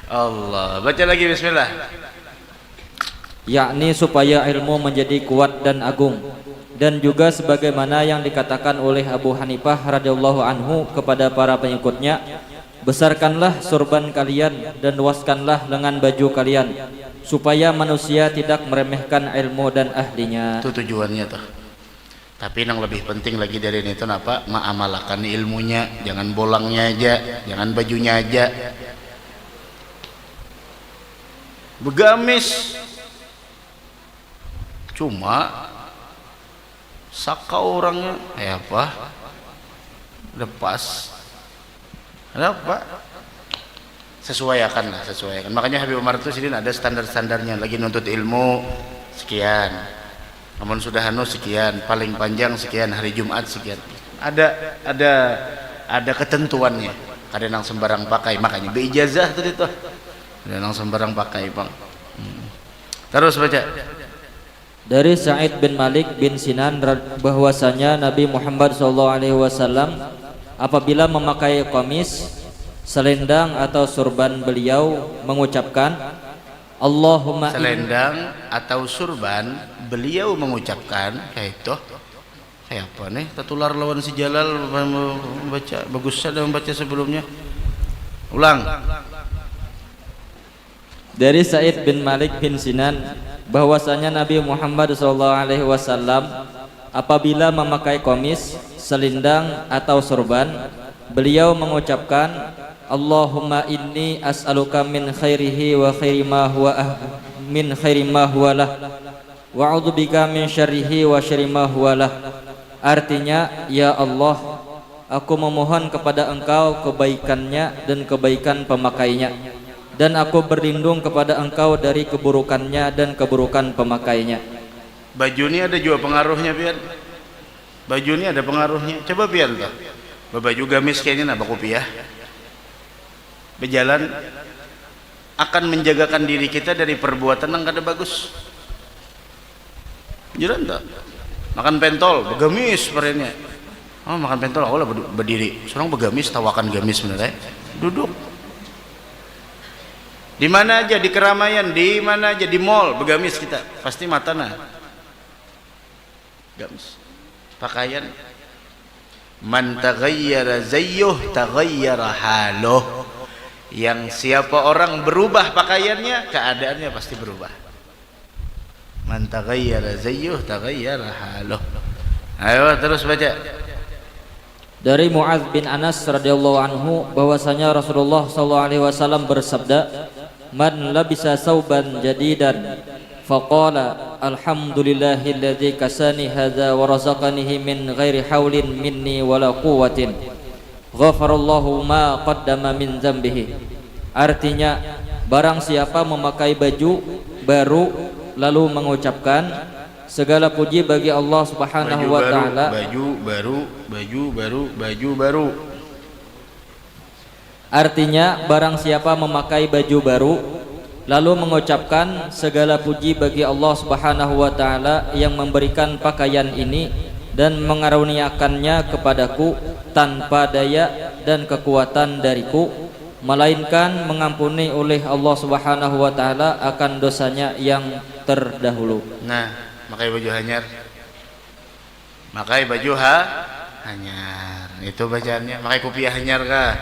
Allah baca lagi bismillah yakni supaya ilmu menjadi kuat dan agung, dan juga sebagaimana yang dikatakan oleh Abu Hanifah radhiyallahu anhu kepada para pengikutnya, besarkanlah surban kalian dan luaskanlah lengan baju kalian, supaya manusia tidak meremehkan ilmu dan ahlinya. Itu tujuannya tuh. Tapi yang lebih penting lagi dari itu apa? Mengamalkan ilmunya, jangan bolangnya aja, jangan bajunya aja. Begamis cuma saka orangnya apa lepas kenapa sesuaikan makanya Habib Umar itu sini ada standar-standarnya lagi nuntut ilmu sekian namun sudah sekian paling panjang sekian hari Jumat sekian ada ketentuannya kadang nang sembarang pakai makanya beijazah tadi tuh kadang nang sembarang pakai bang terus baca. Dari Sa'id bin Malik bin Sinan bahwasanya Nabi Muhammad SAW apabila memakai qamis, selendang atau surban beliau mengucapkan Allahumma selendang atau surban beliau mengucapkan kayak itu kayak apa nih tertular lawan si Jalal membaca bagus saja membaca sebelumnya ulang. Dari Sa'id bin Malik bin Sinan bahwasanya Nabi Muhammad SAW apabila memakai qamis, selendang atau surban, beliau mengucapkan Allahumma inni as'aluka min khairihi wa khairi ma huwa lah wa a'udzubika min syarrihi wa syarri ma huwa lah. Artinya, ya Allah, aku memohon kepada Engkau kebaikannya dan kebaikan pemakainya, dan aku berlindung kepada Engkau dari keburukannya dan keburukan pemakainya. Baju ini ada juga pengaruhnya pian. Baju ini ada pengaruhnya. Coba pian tuh. Baju gamis kayaknya nabak kopiah. Berjalan akan menjagakan diri kita dari perbuatan yang kada bagus. Jalan tak? Makan pentol, begamis perenya. Oh makan pentol, aku lah berdiri. Seorang begamis, tawakan gamis sebenarnya. Duduk. Di mana aja di keramaian, di mana aja di mall begamis kita pasti matana gamis pakaian man taghayyara zayyuh taghayyara haluh yang siapa orang berubah pakaiannya keadaannya pasti berubah man taghayyara zayyuh taghayyara haluh. Ayo terus baca. Dari Mu'adz bin Anas radhiyallahu anhu bahwasanya Rasulullah SAW bersabda, man labisa sauban jadidan faqala alhamdulillahilladzi kasani hadza wa razaqanihi min ghairi haulin minni wala quwwatin ghafarallahu ma qaddama min dzambihi. Artinya, barang siapa memakai baju baru lalu mengucapkan segala puji bagi Allah Subhanahu wa taala. Baju baru. Artinya, barang siapa memakai baju baru lalu mengucapkan segala puji bagi Allah Subhanahu wa taala yang memberikan pakaian ini dan mengaruniakannya kepadaku tanpa daya dan kekuatan dariku, melainkan mengampuni oleh Allah Subhanahu wa taala akan dosanya yang terdahulu. Nah, pakai baju hanyar. Hanyar. Itu bacaannya. Pakai kopiah hanyar kah?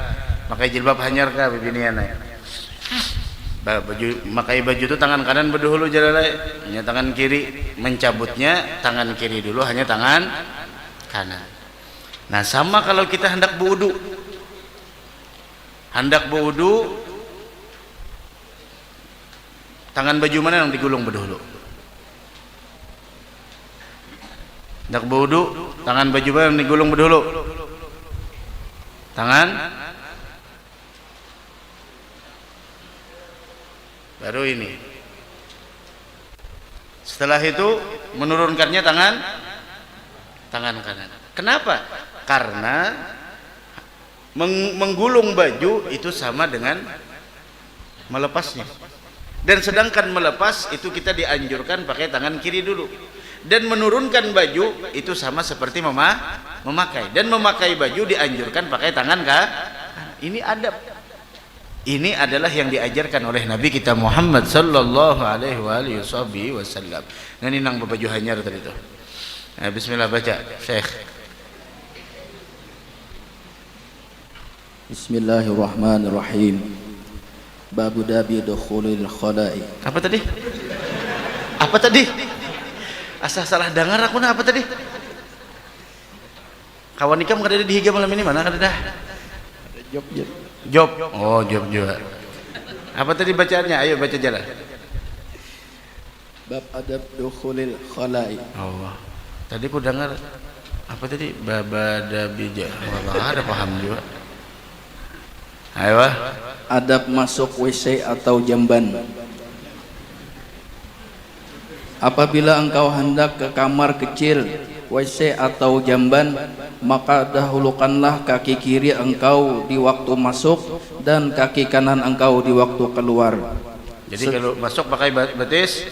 Pakai jilbab hanyar kah bibinian ya? Pakai baju itu tangan kanan berdahulu jalalai, hanya tangan kiri mencabutnya, tangan kiri dulu hanya tangan kanan. Nah, sama kalau kita hendak berwudu. Tangan baju mana yang digulung berdahulu? Hendak berwudu, tangan baju mana yang digulung berdahulu? Tangan baru ini. Setelah itu menurunkannya tangan kanan. Kenapa? Karena menggulung baju itu sama dengan melepasnya. Dan sedangkan melepas itu kita dianjurkan pakai tangan kiri dulu. Dan menurunkan baju itu sama seperti memakai. Dan memakai baju dianjurkan pakai tangan kanan. Ini adab. Ini adalah yang diajarkan oleh Nabi kita Muhammad sallallahu alaihi wasallam. Nah, ini nang baju hanyar tadi itu. Nah, bismillah baca, Syekh. Bismillahirrahmanirrahim. Babu dabi dukhulil khala'i. Apa tadi? Asa salah dengar aku apa tadi? Kawan ikam kada ada di higa malam ini mana kada dah? Job. Oh, job juga. Apa tadi bacaannya? Ayo baca jalan. Bab adab dukhulil khala'i. Oh. Tadi ku dengar apa tadi? Babada bija. Wah, ada paham juga. Ayo. Adab masuk WC atau jamban. Apabila engkau hendak ke kamar kecil, WC atau jamban, maka dahulukanlah kaki kiri engkau di waktu masuk dan kaki kanan engkau di waktu keluar. Jadi kalau masuk pakai batis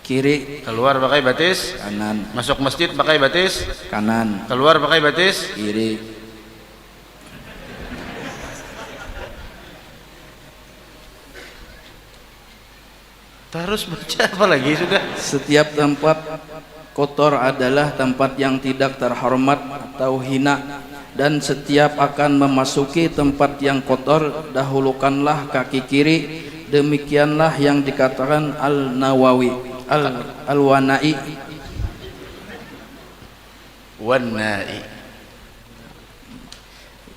Kiri, keluar pakai batis kanan, masuk masjid pakai batis kanan, keluar pakai batis kiri. terus baca apa lagi sudah. Setiap tempat kotor adalah tempat yang tidak terhormat atau hina, dan setiap akan memasuki tempat yang kotor dahulukanlah kaki kiri. Demikianlah yang dikatakan Al-Nawawi Al-Wanai.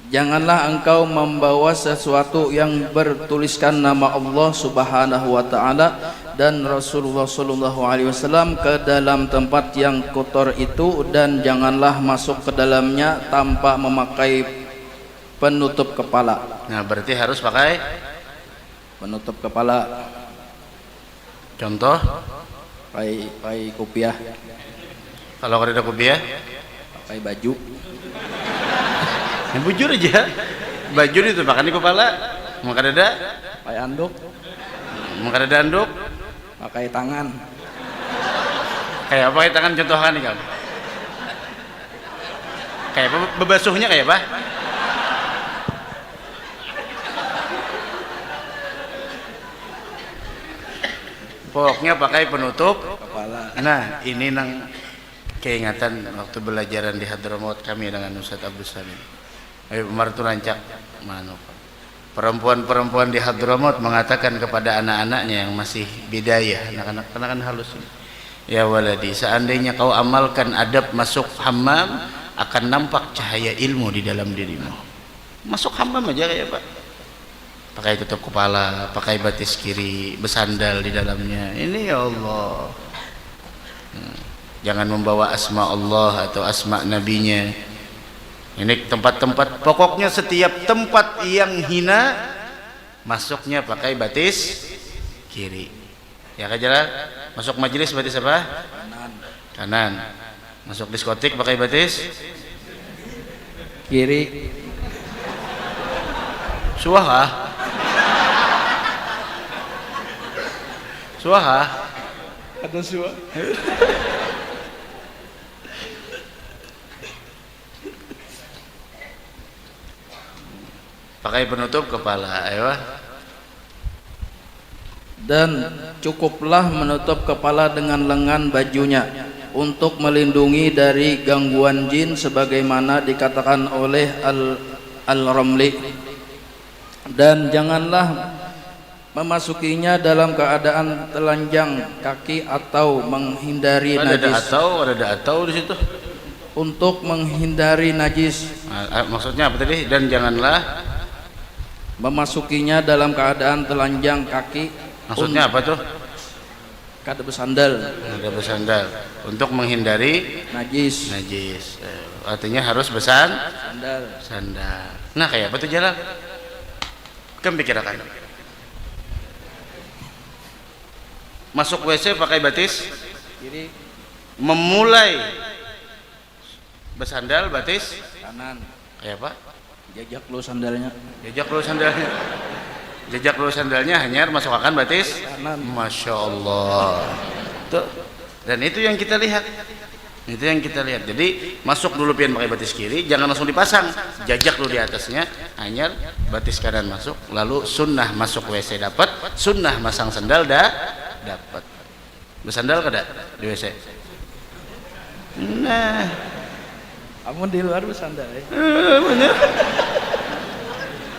Janganlah engkau membawa sesuatu yang bertuliskan nama Allah Subhanahu wa taala dan Rasulullah sallallahu alaihi wasallam ke dalam tempat yang kotor itu, dan janganlah masuk ke dalamnya tanpa memakai penutup kepala. Nah, berarti harus pakai Penutup kepala, contoh pakai kopiah, kalau ada kopiah pakai baju. yang bujur aja baju itu makan di kepala, maka ada Pakai anduk, maka ada anduk, pakai tangan. kayak apa pakai tangan, contohkan nih kamu kayak apa bebasuhnya kayak apa? Pokoknya pakai penutup Kepala. Nah, ini nang keingatan waktu belajaran di Hadramaut kami dengan Ustaz Abdul Salim. Ayo Umar tu rancak mana perempuan-perempuan di Hadramaut mengatakan kepada anak-anaknya yang masih bidayah, anak-anak kan halus ini. Ya waladi, seandainya kau amalkan adab masuk hammam, akan nampak cahaya ilmu di dalam dirimu. Masuk hammam aja kayak Pak. Pakai tutup kepala, pakai batis kiri, bersandal di dalamnya. Ini ya Allah. Jangan membawa asma Allah atau asma nabinya. Ini tempat-tempat, pokoknya setiap tempat yang hina masuknya pakai batis kiri. Ya kan jalan? Masuk majelis batis apa? Kanan. Masuk diskotik pakai batis Kiri. Suaha. Ada suah. Pakai penutup kepala, ayo. Dan cukuplah menutup kepala dengan lengan bajunya untuk melindungi dari gangguan jin, sebagaimana dikatakan oleh Al-Ramli. Dan janganlah memasukinya dalam keadaan telanjang kaki atau menghindari najis. Ada atau di situ. Untuk menghindari najis. Maksudnya apa tadi? Dan janganlah memasukinya dalam keadaan telanjang kaki. Maksudnya apa tuh? Kada bersandal. Ada bersandal untuk menghindari najis. Artinya harus sandal. Nah, kayak apa tuh jalan? Kan pikirkan. Masuk WC pakai batis Kiri. memulai bersandal batis kanan. kayak apa? Jajak lu sandalnya. Jejak dulu sandalnya. Jejak dulu sandalnya, hanyar masukkan batis Kanan. Masya Allah. Tuh. Dan itu yang kita lihat. Itu yang kita lihat. Jadi masuk dulu pian pakai batis kiri, jangan langsung dipasang. Jajak dulu di atasnya, hanyar batis kanan masuk. Lalu sunnah masuk WC dapat, sunnah masang sandal dapat. Bersandal kada di WC. Nah, Amun di luar sandal ya. apanya?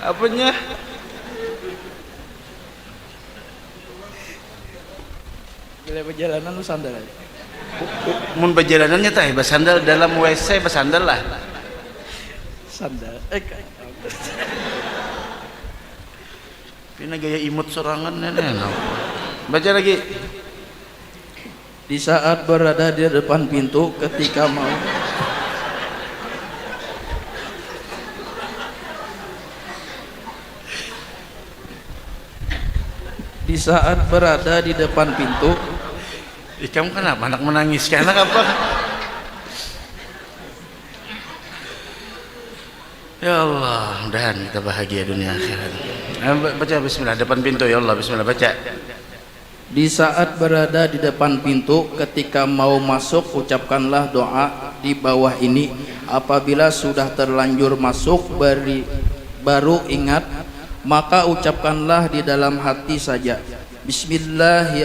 Apanya? Bila perjalanan lu sandal aja. Mun perjalanannya teh bersandal dalam WC bersandal lah. Sandal. Pina gaya imut sorangan nenek. Baca lagi. Di saat berada di depan pintu ketika mau di saat berada di depan pintu. Kamu kenapa anak menangis? Anak apa? Ya Allah, mudahan kita bahagia dunia akhirat. Baca bismillah depan pintu ya Allah, bismillah baca. Di saat berada di depan pintu ketika mau masuk ucapkanlah doa di bawah ini. Apabila sudah terlanjur masuk baru ingat, maka ucapkanlah di dalam hati saja. Bismillahi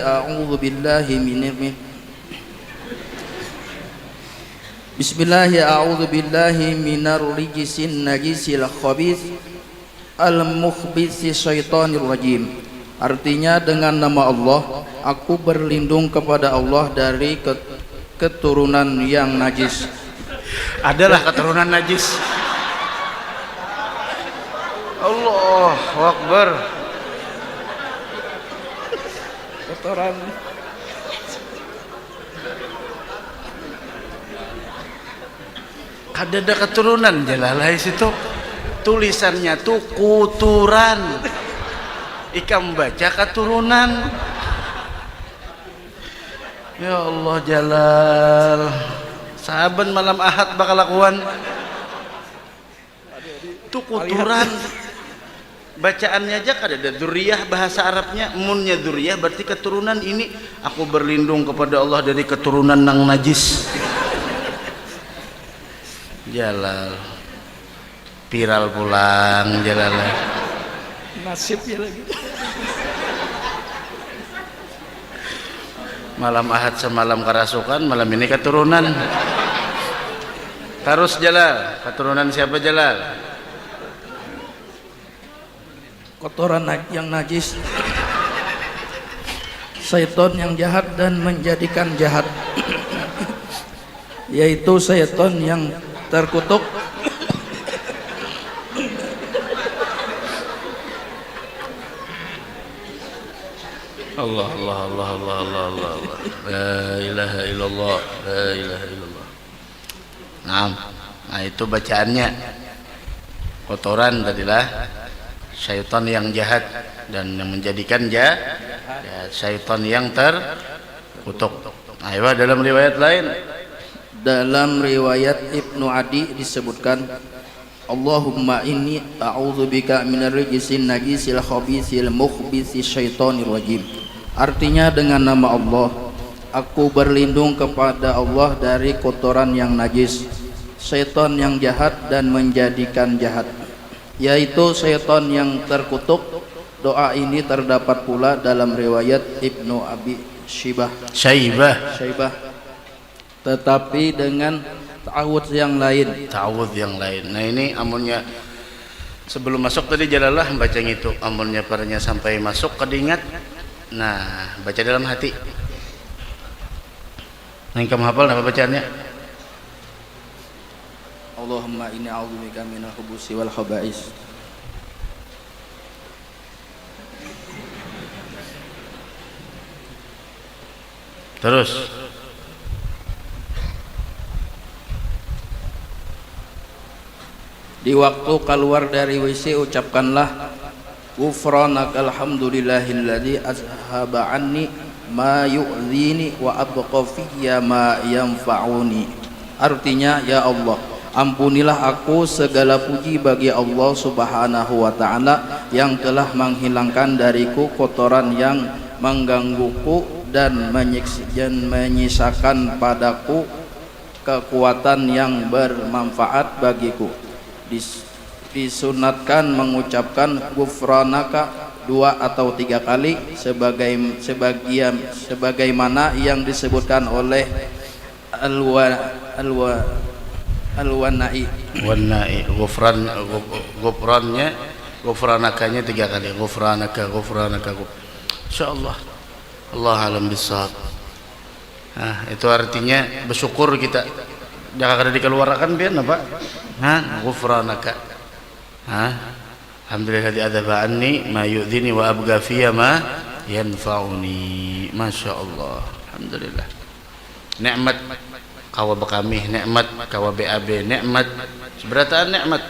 minar rijisin najisil khabith al-mukhbisi syaitanir rajim. Artinya dengan nama Allah aku berlindung kepada Allah dari keturunan yang najis. Adalah keturunan najis. Allahu Akbar. Kotoran Ada keturunan Jalalai situ. Tulisannya tuh kuturan. Ikam baca keturunan. Ya Allah Jalal. Saben malam Ahad bakal lakuan. Tuh kuturan. Bacaannya aja kan ada dzurriyah bahasa Arabnya. Munnya dzurriyah berarti keturunan ini. Aku berlindung kepada Allah dari keturunan nang najis. Jalal viral pulang Jalal. nasibnya lagi. Malam Ahad semalam kerasukan, malam ini keturunan. Terus Jalal, keturunan siapa Jalal? Kotoran yang najis, syaitan yang jahat dan menjadikan jahat, yaitu syaitan yang terkutuk Allah Allah Allah Allah Allah Allah Allah. La ilaha illallah, la ilaha illallah. Nah itu bacaannya. Kotoran tadilah syaitan yang jahat dan yang menjadikan syaitan yang terkutuk. Ayo dalam riwayat lain. Dalam riwayat Ibnu Adi disebutkan, Allahumma inni a'udzubika minar rijisin najisil khabisil mukhbisi syaitonir rajim. Artinya dengan nama Allah aku berlindung kepada Allah dari kotoran yang najis, syaitan yang jahat dan menjadikan jahat, yaitu syaitan yang terkutuk. Doa ini terdapat pula dalam riwayat Ibnu Abi Syaibah, tetapi dengan ta'awudz yang lain. Ta'awudz yang lain. Nah ini amunnya sebelum masuk tadi Jalalah baca gitu. Amunnya paranya sampai masuk kedingat. Nah baca dalam hati. Nah kamu hafal apa bacaannya? Allahumma inni a'udzubika minal khubusi wal khaba'is. Terus di waktu keluar dari WC ucapkanlah ghufranaka alhamdulillahilladzi azhaba anni ma yu'dhini wa abqa fiyya ma yanfa'uni. Artinya, ya Allah, ampunilah aku, segala puji bagi Allah Subhanahu wa taala yang telah menghilangkan dariku kotoran yang menggangguku dan menyisakan padaku kekuatan yang bermanfaat bagiku. Disunatkan mengucapkan ghufranaka 2 atau 3 kali sebagaimana yang disebutkan oleh Al-Wanai. Ghufrannya, ghufranakanya 3 kali. Ghufranaka. Insyaallah. Allah alam bisawab. Itu artinya bersyukur kita. Jangan kada dikeluarkan pian apa? Ghufranaka. Alhamdulillah adzaba anni ma yu'dhini wa abqa fiyya ma yanfa'uni. Masyaallah. Alhamdulillah. Nikmat kawa bekami, nikmat kawa BAB, nikmat seberataan nikmat.